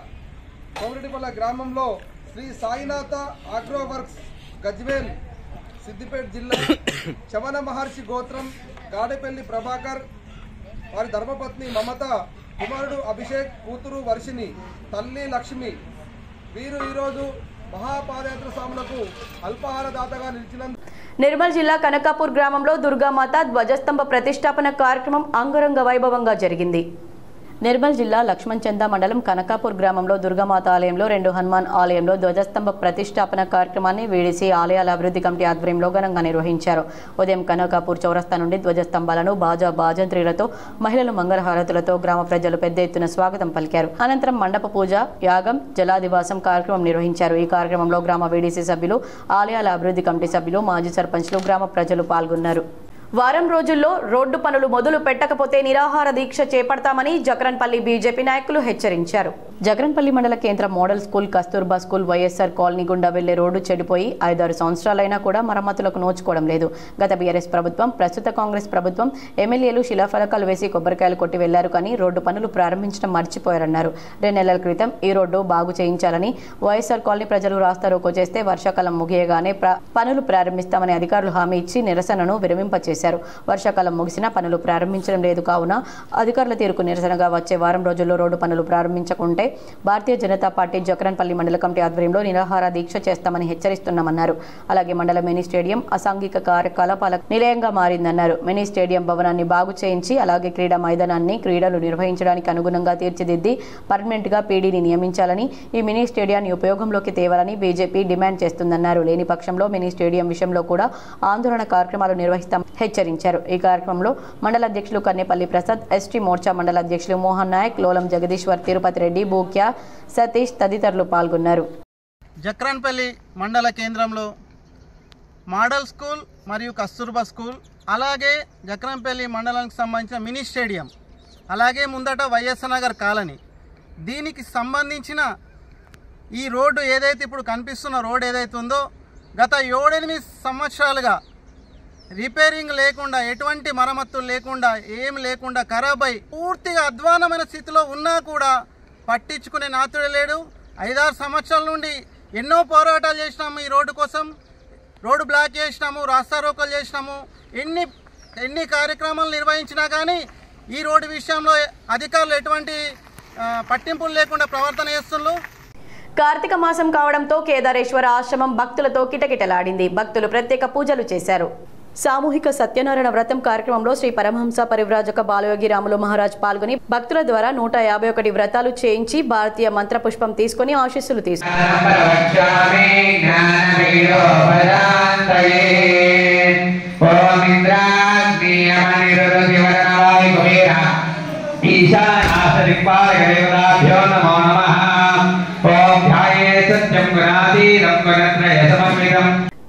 S6: కోమిరెడ్డిపల్లె గ్రామంలో శ్రీ సాయినాథ ఆగ్రో వర్క్స్ గజ్వేల్ సిద్దిపేట జిల్లా చవన మహర్షి గోత్రం గాడిపల్లి ప్రభాకర్, వారి ధర్మపత్ని మమత, కుమారుడు అభిషేక్, కూతురు వర్షిణి, తల్లి లక్ష్మి వీరు ఈరోజు మహాపాదయాత్ర స్వాములకు అల్పాహార దాతగా నిలిచినందుకు
S1: నిర్మల్ జిల్లా కనకాపూర్ గ్రామంలో దుర్గామాత ధ్వజస్తంభ ప్రతిష్టాపన కార్యక్రమం అంగరంగ వైభవంగా జరిగింది. నిర్మల్ జిల్లా లక్ష్మణ్ చంద మండలం కనకాపూర్ గ్రామంలో దుర్గామాత ఆలయంలో 2 హనుమాన్ ఆలయంలో ధ్వజస్తంభ ప్రతిష్టాపన కార్యక్రమాన్ని వీడీసీ ఆలయాల అభివృద్ధి కమిటీ ఆధ్వర్యంలో ఘనంగా నిర్వహించారు. ఉదయం కనకాపూర్ చౌరస్తా నుండి ధ్వజస్తంభాలను బాజంత్రీలతో, మహిళలు మంగళహారతులతో గ్రామ ప్రజలు పెద్ద ఎత్తున స్వాగతం పలికారు. అనంతరం మండప పూజ, యాగం, జలాదివాసం కార్యక్రమం నిర్వహించారు. ఈ కార్యక్రమంలో గ్రామ వీడీసీ సభ్యులు, ఆలయాల అభివృద్ధి కమిటీ సభ్యులు, మాజీ సర్పంచ్లు, గ్రామ ప్రజలు పాల్గొన్నారు. వారం రోజుల్లో రోడ్డు పనులు మొదలు పెట్టకపోతే నిరాహార దీక్ష చేపడతామని జగరన్పల్లి బీజేపీ నాయకులు హెచ్చరించారు. జగరన్పల్లి మండల కేంద్ర model school, Kasturba school, YSR colony గుండా వెళ్లే రోడ్డు చెడిపోయి 5-6 సంవత్సరాలైనా కూడా మరమ్మతులకు నోచుకోవడం లేదు. గత బీఆర్ఎస్ ప్రభుత్వం, ప్రస్తుత కాంగ్రెస్ ప్రభుత్వం ఎమ్మెల్యేలు శిలాఫలకాలు వేసి కొబ్బరికాయలు కొట్టి వెళ్లారు, కానీ రోడ్డు పనులు ప్రారంభించడం మర్చిపోయారన్నారు. 2 నెలల క్రితం ఈ రోడ్డు బాగు చేయించాలని వైఎస్ఆర్ కాలనీ ప్రజలు రాస్తారోకో చేస్తే వర్షాకాలం ముగియగానే పనులు ప్రారంభిస్తామని అధికారులు హామీ ఇచ్చి నిరసనను విరమింపచేశారు. చేశారు. వర్షాకాలం ముగిసినా పనులు ప్రారంభించడం లేదు కావున అధికారుల తీరుకు నిరసనగా వచ్చే వారం రోజుల్లో రోడ్డు పనులు ప్రారంభించకుంటే భారతీయ జనతా పార్టీ జక్రన్పల్లి మండల కమిటీ ఆధ్వర్యంలో నిరాహార దీక్ష చేస్తామని హెచ్చరిస్తున్నామన్నారు. అలాగే మండల మినీ స్టేడియం అసాంఘిక కార్యకలాపాల నిలయంగా మారిందన్నారు. మినీ స్టేడియం భవనాన్ని బాగు చేయించి అలాగే క్రీడా మైదానాన్ని క్రీడలు నిర్వహించడానికి అనుగుణంగా తీర్చిదిద్ది పర్మనెంట్ గా పీడీని నియమించాలని, ఈ మినీ స్టేడియాన్ని ఉపయోగంలోకి తేవాలని బీజేపీ డిమాండ్ చేస్తుందన్నారు. లేని పక్షంలో మినీ స్టేడియం విషయంలో కూడా ఆందోళన కార్యక్రమాలు నిర్వహిస్తామని హెచ్చరించారు. ఈ కార్యక్రమంలో మండల అధ్యక్షులు కన్నేపల్లి ప్రసాద్, ఎస్టీ మోర్చా మండల అధ్యక్షులు మోహన్ నాయక్, లోలం జగదీశ్వర్, తిరుపతి రెడ్డి, బూక్యా సతీష్ తదితరులు పాల్గొన్నారు.
S11: జక్రన్పల్లి మండల కేంద్రంలో మోడల్ స్కూల్ మరియు కస్తూర్బా స్కూల్, అలాగే జక్రన్పల్లి మండలానికి సంబంధించిన మినీ స్టేడియం, అలాగే ముందట వైఎస్ఆర్ నగర్ కాలనీ, దీనికి సంబంధించిన ఈ రోడ్డు ఏదైతే ఇప్పుడు కనిపిస్తున్న రోడ్డు ఏదైతే ఉందో గత 7-8 సంవత్సరాలుగా రిపేరింగ్ లేకుండా, ఎటువంటి మరమ్మతులు లేకుండా, ఏం లేకుండా ఖరాబ్ అయి పూర్తిగా అధ్వానమైన స్థితిలో ఉన్నా కూడా పట్టించుకునే నాతుడే లేడు. 5-6 సంవత్సరాల నుండి ఎన్నో పోరాటాలు చేసినాము. ఈ రోడ్డు కోసం రోడ్డు బ్లాక్ చేసినాము, రాస్తారోకలు చేసినాము, ఎన్ని కార్యక్రమాలు నిర్వహించినా కానీ ఈ రోడ్డు విషయంలో అధికారులు ఎటువంటి పట్టింపులు లేకుండా ప్రవర్తన చేస్తున్నారు.
S1: కార్తీక మాసం కావడంతో కేదారేశ్వర ఆశ్రమం భక్తులతో కిటకిటలాడింది. భక్తులు ప్రత్యేక పూజలు చేశారు. సామూహిక సత్యనారాయణ వ్రతం కార్యక్రమంలో శ్రీ పరమహంస పరివ్రాజక బాలయోగి రాములు మహారాజ్ పాల్గొని భక్తుల ద్వారా 151 వ్రతాలు చేయించి భారతీయ మంత్ర పుష్పం తీసుకుని ఆశీస్సులు తీసుకున్నారు.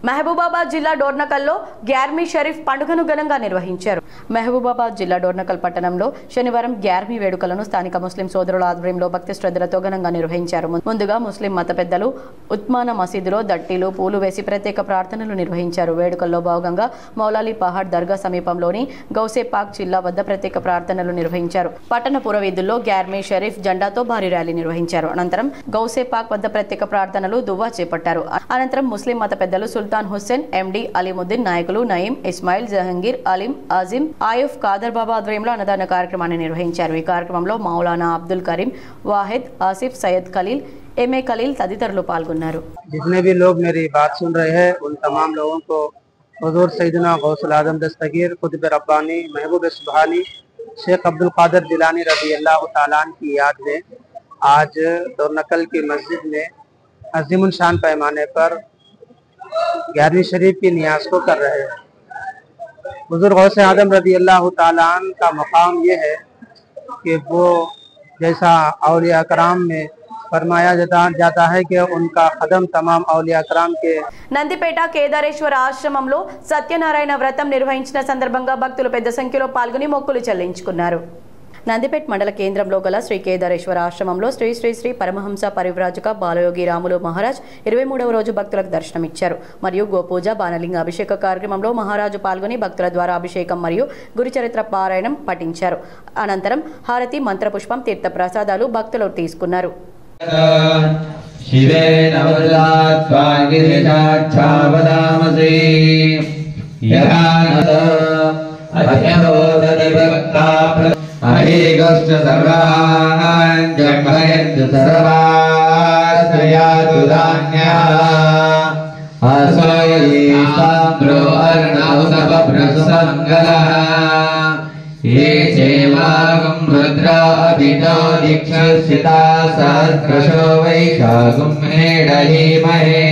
S1: మహబూబాబాద్ జిల్లా డోర్నకల్లో గ్యార్మీ షరీఫ్ పండుగను ఘనంగా నిర్వహించారు. మహబూబాబాద్ జిల్లా డోర్నకల్ పట్టణంలో శనివారం గ్యార్మీ వేడుకలను స్థానిక ముస్లిం సోదరుల ఆధ్వర్యంలో భక్తి శ్రద్ధలతో ఘనంగా నిర్వహించారు. ముందుగా ముస్లిం మత పెద్దలు ఉత్మాన మసీదులో దట్టీలు, పూలు వేసి ప్రత్యేక ప్రార్థనలు నిర్వహించారు. వేడుకల్లో భాగంగా మౌలాలి పహాడ్ దర్గా సమీపంలోని గౌసే పాక్ జిల్లా వద్ద ప్రత్యేక ప్రార్థనలు నిర్వహించారు. పట్టణ పురవీధుల్లో గ్యార్మీ షరీఫ్ జెండాతో భారీ ర్యాలీ నిర్వహించారు. అనంతరం గౌసే పాక్ వద్ద ప్రత్యేక ప్రార్థనలు దువా చేపట్టారు. అనంతరం ముస్లిం మత పెద్దలు సుల్తాన్ హుస్సేన్, ఎండి అలీముద్దీన్, నాయకులు నయీం, ఇస్మాయిల్, జహంగీర్, అలీం, ఆజిం, ఆయుఫ్, ఖాదర్ బాబా ఆధ్వర్యంలో అన్నదాన కార్యక్రమాన్ని నిర్వహించారు. ఈ కార్యక్రమంలో మౌలానా అబ్దుల్ కరీం, వాహిద్, ఆసిఫ్, సయ్యద్ ఖలీల్, ఎంఏ ఖలీల్ తదితరులు పాల్గొన్నారు.
S12: जितने भी लोग मेरी बात सुन रहे हैं उन तमाम लोगों को हुजूर सैयदना गौसुल आजम दस्तगीर, कुतुब रब्बानी, महबूब सुबहानी, शेख अब्दुल कादिर जिलानी रज़ी अल्लाह तआला की याद में आज डोरनकल की मस्जिद में अज़ीमुन शान पैमाने पर 11वीं शरीफ की नियाज को कर रहे हैं। हुजूर गौसे आजम रज़ी अल्लाह तआला का मकाम ये है कि वो जैसा औलिया कराम में फरमाया जाता है कि उनका कदम तमाम औलिया कराम के
S1: నందిపేట కేదారేశ్వర ఆశ్రమంలో సత్యనారాయణ వ్రతం నిర్వహించిన సందర్భంగా భక్తులు పెద్ద సంఖ్యలో పాల్గొని మొక్కులు చెల్లించుకున్నారు. నందిపేట మండల కేంద్రంలో గల శ్రీ కేదారేశ్వర ఆశ్రమంలో శ్రీ శ్రీ శ్రీ పరమహంస పరివ్రాజక బాలయోగి రాములు మహారాజ్ 23వ రోజు భక్తులకు దర్శనమిచ్చారు. మరియు గోపూజ, బాణలింగ అభిషేక కార్యక్రమంలో మహారాజు పాల్గొని భక్తుల ద్వారా అభిషేకం మరియు గురుచరిత్ర పారాయణం పఠించారు. అనంతరం హారతి, మంత్రపుష్పం, తీర్థ ప్రసాదాలు భక్తులు తీసుకున్నారు.
S13: अहेगश्च सर्वान् जग्मयन्तु सर्वास्त्रयातु धान्यः असोयेताम्रो अर्णवसपप्रसङ्गलः ये चैवागं रुद्रा अभितो दीक्षिता सहस्रशो वैशाखं हेडहीमहे.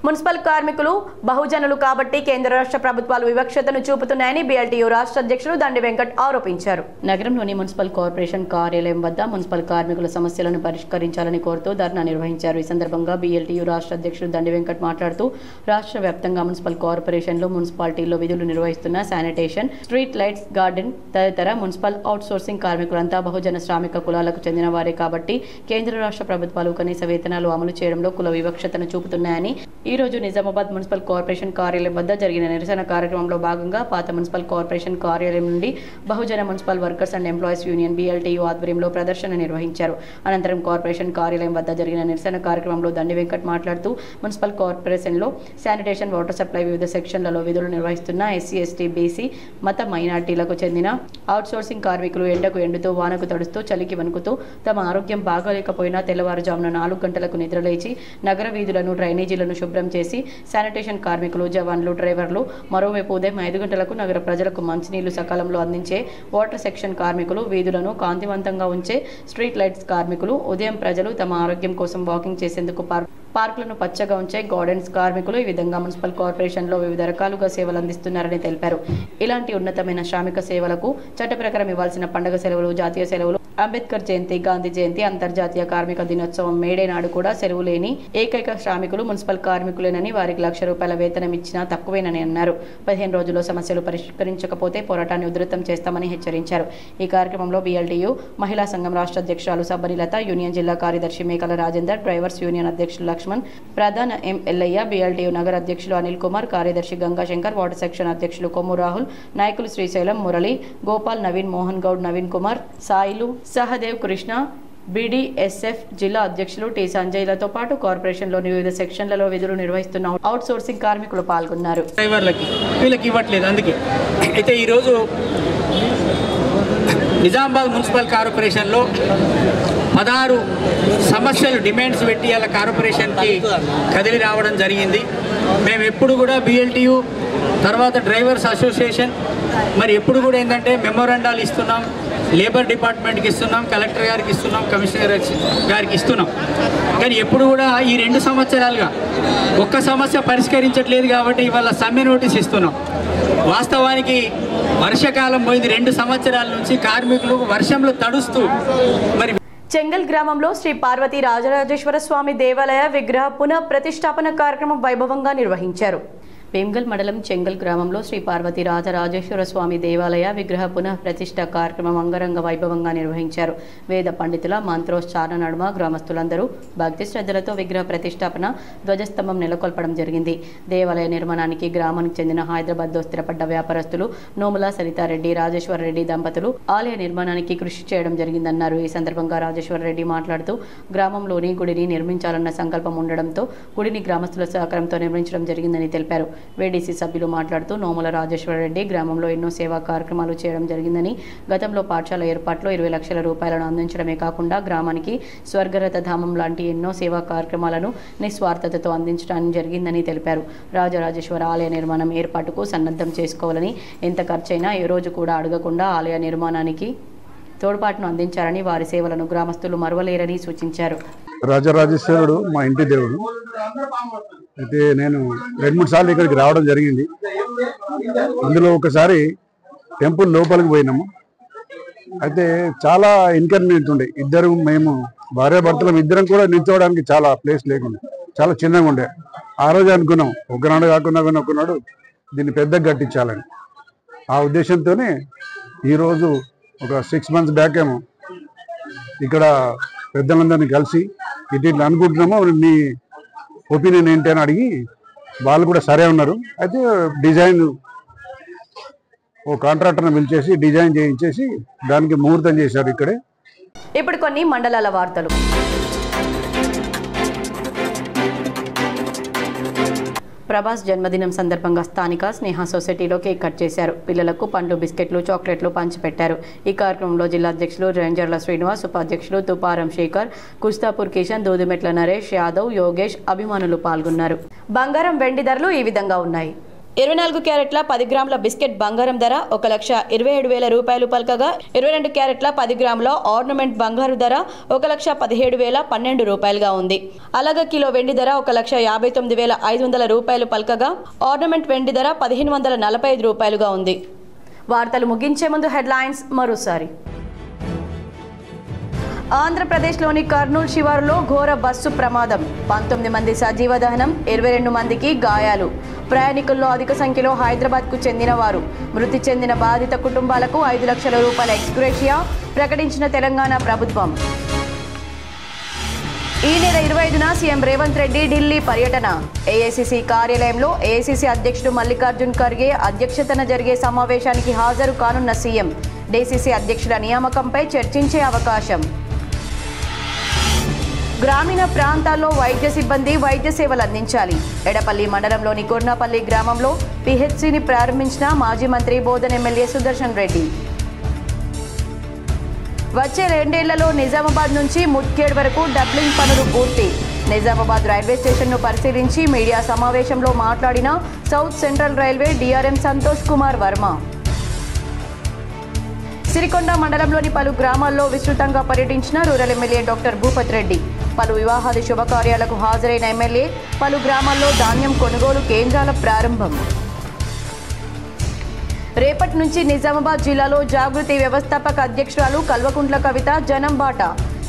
S1: మున్సిపల్ కార్మికులు బహుజనులు కాబట్టి కేంద్ర రాష్ట్ర ప్రభుత్వాలు వివక్షతను చూపుతున్నాయని బీఎల్టీయూ రాష్ట్ర అధ్యక్షులు దండి వెంకట్ ఆరోపించారు. నగరంలోని మున్సిపల్ కార్పొరేషన్ కార్యాలయం వద్ద మున్సిపల్ కార్మికుల సమస్యలను పరిష్కరించాలని కోరుతూ ధర్నా నిర్వహించారు. ఈ సందర్భంగా బీఎల్టీయూ రాష్ట్ర అధ్యక్షులు దండి వెంకట్ మాట్లాడుతూ రాష్ట్ర వ్యాప్తంగా మున్సిపల్ కార్పొరేషన్లో మున్సిపాలిటీల్లో విధులు నిర్వహిస్తున్న శానిటేషన్, స్ట్రీట్ లైట్స్, గార్డెన్ తదితర మున్సిపల్ అవుట్సోర్సింగ్ కార్మికులంతా బహుజన శ్రామిక కులాలకు చెందిన వారే కాబట్టి కేంద్ర రాష్ట్ర ప్రభుత్వాలు కనీస వేతనాలు అమలు చేయడంలో కుల వివక్షతను చూపుతున్నాయని ఈ ఈరోజు నిజామాబాద్ మున్సిపల్ కార్పొరేషన్ కార్యాలయం వద్ద జరిగిన నిరసన కార్యక్రమంలో భాగంగా పాత మున్సిపల్ కార్పొరేషన్ కార్యాలయం నుండి Bahujan municipal workers and employees union BLTU ఆధ్వర్యంలో ప్రదర్శన నిర్వహించారు. అనంతరం కార్పొరేషన్ కార్యాలయం వద్ద జరిగిన నిరసన కార్యక్రమంలో దండి వెంకట్ మాట్లాడుతూ మున్సిపల్ కార్పొరేషన్లో శానిటేషన్, వాటర్ సప్లై వివిధ సెక్షన్లలో విధులు నిర్వహిస్తున్న SC, ST, BC మత మైనార్టీలకు చెందిన అవుట్సోర్సింగ్ కార్మికులు ఎండకు ఎండుతూ వానకు తడుస్తూ చలికి వణుకుతూ తమ ఆరోగ్యం బాగాలేకపోయినా తెల్లవారుజామున 4 గంటలకు నిద్రలేచి నగర వీధులను, డ్రైనేజీలను శుభ్రం చేసి శానిటేషన్ కార్మికులు, జవాన్లు, డ్రైవర్లు, మరోవైపు ఉదయం 5 గంటలకు నగర ప్రజలకు మంచినీళ్లు సకాలంలో అందించే వాటర్ సెక్షన్ కార్మికులు, వీధులను కాంతివంతంగా ఉంచే స్ట్రీట్ లైట్స్ కార్మికులు, ఉదయం ప్రజలు తమ ఆరోగ్యం కోసం వాకింగ్ చేసేందుకు పార్కులను పచ్చగా ఉంచే గార్డెన్స్ కార్మికులు ఈ విధంగా మున్సిపల్ కార్పొరేషన్లో వివిధ రకాలుగా సేవలు అందిస్తున్నారని తెలిపారు. ఇలాంటి ఉన్నతమైన శ్రామిక సేవలకు చట్ట ప్రకారం ఇవ్వాల్సిన పండుగ సెలవులు, జాతీయ సెలవులు, అంబేద్కర్ జయంతి, గాంధీ జయంతి, అంతర్జాతీయ కార్మిక దినోత్సవం, మేడే నాడు కూడా సెలవు లేని ఏకైక శ్రామికులు మున్సిపల్ కార్మికులేనని, వారికి ₹1,00,000 వేతనం ఇచ్చినా తక్కువేనని అన్నారు. 15 రోజుల్లో సమస్యలు పరిష్కరించకపోతే పోరాటాన్ని ఉధృతం చేస్తామని హెచ్చరించారు. ఈ కార్యక్రమంలో BLTU మహిళా సంఘం రాష్ట్ర అధ్యక్షురాలు సబ్బనిలత, యూనియన్ జిల్లా కార్యదర్శి మేకల రాజేందర్, డ్రైవర్స్ యూనియన్ అధ్యక్షులు లక్ష్మణ్, ప్రధాన ఎల్లయ్య, BLTU నగర అధ్యక్షులు అనిల్ కుమార్, కార్యదర్శి గంగాశంకర్, వాటర్ సెక్షన్ అధ్యక్షులు కొమ్ము రాహుల్, నాయకులు శ్రీశైలం, మురళి, గోపాల్, నవీన్, మోహన్ గౌడ్, నవీన్ కుమార్, సాయిలు, సహదేవ్, కృష్ణ, BDSF జిల్లా అధ్యక్షులు T సంజయ్లతో పాటు కార్పొరేషన్లోని వివిధ సెక్షన్లలో విధులు నిర్వహిస్తున్న అవుట్ సోర్సింగ్ కార్మికులు పాల్గొన్నారు.
S14: డ్రైవర్లకి వీళ్ళకి ఇవ్వట్లేదు. అందుకే అయితే ఈరోజు నిజామాబాద్ మున్సిపల్ కార్పొరేషన్లో 16 సమస్యలు డిమాండ్స్ పెట్టి అలా కార్పొరేషన్కి కదిలి రావడం జరిగింది. మేము ఎప్పుడు కూడా BLTU తర్వాత డ్రైవర్స్ అసోసియేషన్ మరి ఎప్పుడు కూడా ఏంటంటే మెమోరాండాలు ఇస్తున్నాం, లేబర్ డిపార్ట్మెంట్కి ఇస్తున్నాం, కలెక్టర్ గారికి ఇస్తున్నాం, కమిషనర్ గారికి ఇస్తున్నాం. కానీ ఎప్పుడు కూడా ఈ 2 సంవత్సరాలుగా ఒక్క సమస్య పరిష్కరించట్లేదు కాబట్టి ఇవాళ సమ్మె నోటీస్ ఇస్తున్నాం. వాస్తవానికి వర్షాకాలం పోయింది, 2 సంవత్సరాల నుంచి కార్మికులు వర్షంలో తడుస్తూ మరి
S1: చెంగల్ గ్రామంలో శ్రీ పార్వతీ రాజరాజేశ్వర స్వామి దేవాలయ విగ్రహ పునః ప్రతిష్టాపన కార్యక్రమం వైభవంగా నిర్వహించారు. వేంగల్ మండలం చెంగల్ గ్రామంలో శ్రీ పార్వతీ రాజరాజేశ్వర స్వామి దేవాలయ విగ్రహ పునః ప్రతిష్ఠ కార్యక్రమం అంగరంగ వైభవంగా నిర్వహించారు. వేద పండితుల మంత్రోచ్చారణ నడుమ గ్రామస్తులందరూ భక్తి శ్రద్ధలతో విగ్రహ ప్రతిష్టాపన, ధ్వజస్తంభం నెలకొల్పడం జరిగింది. దేవాలయ నిర్మాణానికి గ్రామానికి చెందిన హైదరాబాద్లో స్థిరపడ్డ వ్యాపారస్తులు నోముల సరితారెడ్డి, రాజేశ్వర రెడ్డి దంపతులు ఆలయ నిర్మాణానికి కృషి చేయడం జరిగిందన్నారు. ఈ సందర్భంగా రాజేశ్వర రెడ్డి మాట్లాడుతూ గ్రామంలోని గుడిని నిర్మించాలన్న సంకల్పం ఉండడంతో గుడిని గ్రామస్తుల సహకారంతో నిర్మించడం జరిగిందని తెలిపారు. వేడీసీ సభ్యులు మాట్లాడుతూ నోముల రాజేశ్వర రెడ్డి గ్రామంలో ఎన్నో సేవా కార్యక్రమాలు చేయడం జరిగిందని, గతంలో పాఠశాల ఏర్పాట్లో ₹20 లక్షల అందించడమే కాకుండా గ్రామానికి స్వర్గరథ ధామం లాంటి ఎన్నో సేవా కార్యక్రమాలను నిస్వార్థతతో అందించడం జరిగిందని తెలిపారు. రాజరాజేశ్వర ఆలయ నిర్మాణం ఏర్పాటుకు సన్నద్ధం చేసుకోవాలని, ఎంత ఖర్చైనా ఏ రోజు కూడా అడగకుండా ఆలయ నిర్మాణానికి తోడ్పాటును అందించారని, వారి సేవలను గ్రామస్తులు మరువలేరని సూచించారు.
S15: రాజరాజేశ్వరుడు మా ఇంటి దేవుడు. అయితే నేను 2-3 సార్లు ఇక్కడికి రావడం జరిగింది. అందులో ఒకసారి టెంపుల్ లోపలికి పోయినాము. అయితే చాలా ఇన్కన్వీనియంట్ ఉండే. మేము భార్యాభర్తలం ఇద్దరం కూడా నిల్చోవడానికి చాలా ప్లేస్ లేకుండా చాలా చిన్నగా ఉండే. ఆ రోజు అనుకున్నాం ఒకనాడు కాకుండా ఒకనాడు దీన్ని పెద్దగా కట్టించాలని. ఆ ఉద్దేశంతోనే ఈరోజు ఒక 6 months బ్యాక్ ఏమో ఇక్కడ పెద్దలందరినీ కలిసి ఇట్లా అనుకుంటున్నామో, మీ ఒపీనియన్ ఏంటి అని అడిగి వాళ్ళు కూడా సరే ఉన్నారు. అయితే డిజైన్ ఓ కాంట్రాక్టర్ని పిలిచేసి డిజైన్ చేయించేసి దానికి ముహూర్తం చేశారు ఇక్కడే.
S1: ఇప్పుడు కొన్ని మండలాల వార్తలు. ప్రభాస్ జన్మదినం సందర్భంగా స్థానిక స్నేహ సొసైటీలో కేక్ కట్ చేశారు. పిల్లలకు పండ్లు, బిస్కెట్లు, చాక్లెట్లు పంచిపెట్టారు. ఈ కార్యక్రమంలో జిల్లా అధ్యక్షులు రేంజర్ల శ్రీనివాస్, ఉపాధ్యక్షులు తుపారం శేఖర్, కుస్తాపూర్ కిషన్, దూదుమెట్ల నరేష్ యాదవ్, యోగేష్, అభిమానులు పాల్గొన్నారు. బంగారం, వెండి ధరలు ఈ విధంగా ఉన్నాయి. 24 క్యారెట్ల 10 గ్రాముల బిస్కెట్ బంగారం ధర ₹1,27,000 పలకగా, 22 క్యారెట్ల 10 గ్రాముల ఆర్నమెంట్ బంగారు ధర ₹1,17,012గా ఉంది. అలాగే కిలో వెండి ధర ₹1,59,500 పలకగా, ఆర్నమెంట్ వెండి ధర ₹1,545గా ఉంది. వార్తలు ముగించే ముందు హెడ్లైన్స్ మరోసారి. ఆంధ్రప్రదేశ్లోని కర్నూలు శివారులో ఘోర బస్సు ప్రమాదం, 19 మంది సజీవ దహనం, 22 మందికి గాయాలు. ప్రయాణికుల్లో అధిక సంఖ్యలో హైదరాబాద్కు చెందిన వారు. మృతి చెందిన బాధిత కుటుంబాలకు ₹5 లక్షల ఎక్స్గ్రేషియా ప్రకటించిన తెలంగాణ ప్రభుత్వం. ఈ నెల 25న సీఎం రేవంత్ రెడ్డి ఢిల్లీ పర్యటన. ఏఐసీసీ కార్యాలయంలో ఏఐసీసీ అధ్యక్షుడు మల్లికార్జున్ ఖర్గే అధ్యక్షతన జరిగే సమావేశానికి హాజరు కానున్న సీఎం. డీసీసీ అధ్యక్షుల నియామకంపై చర్చించే అవకాశం. గ్రామీణ ప్రాంతాల్లో వైద్య సిబ్బంది వైద్య సేవలు అందించాలి. ఎడపల్లి మండలంలోని కుర్నాపల్లి గ్రామంలో పీహెచ్సీని ప్రారంభించిన మాజీ మంత్రి బోధన్ ఎమ్మెల్యే సుదర్శన్ రెడ్డి. వచ్చే 2 ఏళ్లలో నిజామాబాద్ నుంచి ముట్కేడ్ వరకు డబ్లింగ్ పనులు పూర్తి. నిజామాబాద్ రైల్వే స్టేషన్ను పరిశీలించి మీడియా సమావేశంలో మాట్లాడిన south central railway DRM Santosh Kumar Varma. Sirikonda మండలంలోని పలు గ్రామాల్లో విస్తృతంగా పర్యటించిన rural MLA doctor Bhupat Reddy. పలు వివాహాది శుభకార్యాలకు హాజరైన ఎమ్మెల్యే పలు గ్రామాల్లో ధాన్యం కొనుగోలు కేంద్రాల ప్రారంభం. రేపటి నుంచి నిజామాబాద్ జిల్లాలో జాగృతి వ్యవస్థాపక అధ్యక్షురాలు కల్వకుంట్ల కవిత జనం బాట.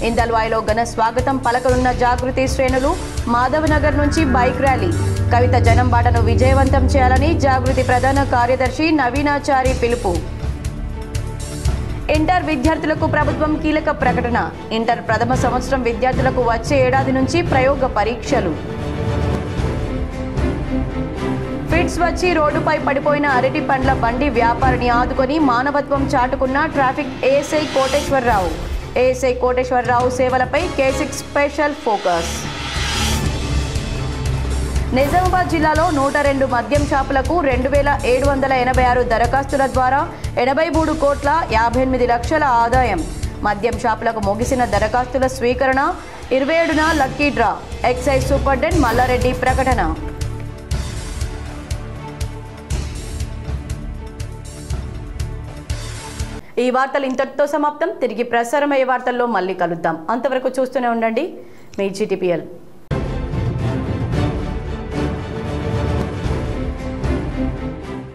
S1: ఇందల్వాయిలో ఘన స్వాగతం పలకనున్న జాగృతి శ్రేణులు. మాధవనగర్ నుంచి బైక్ ర్యాలీ. కవిత జనం బాటను విజయవంతం చేయాలని జాగృతి ప్రధాన కార్యదర్శి నవీనాచారి పిలుపు. ఇంటర్ విద్యార్థులకు ప్రభుత్వం కీలక ప్రకటన. ఇంటర్ ప్రథమ సంవత్సరం విద్యార్థులకు వచ్చే ఏడాది నుంచి ప్రయోగ పరీక్షలు. ఫిట్స్ వచ్చి రోడ్డుపై పడిపోయిన అరటి పండ్ల బండి వ్యాపారిని ఆదుకొని మానవత్వం చాటుకున్న traffic ASI Koteswararao. ASI Koteswararao సేవలపై K6 స్పెషల్ ఫోకస్. నిజామాబాద్ జిల్లాలో 102 మద్యం షాపులకు 2786 దరఖాస్తుల ద్వారా 83,58,00,000 ఆదాయం. మద్యం షాపులకు ముగిసిన దరఖాస్తుల స్వీకరణ. 27న lucky draw. Excise superintendent Mallareddy ప్రకటన. ఈ వార్తలు ఇంతటితో సమాప్తం. తిరిగి ప్రసారమయ్యే వార్తల్లో మళ్ళీ కలుద్దాం. అంతవరకు చూస్తూనే ఉండండి మీ GTPL.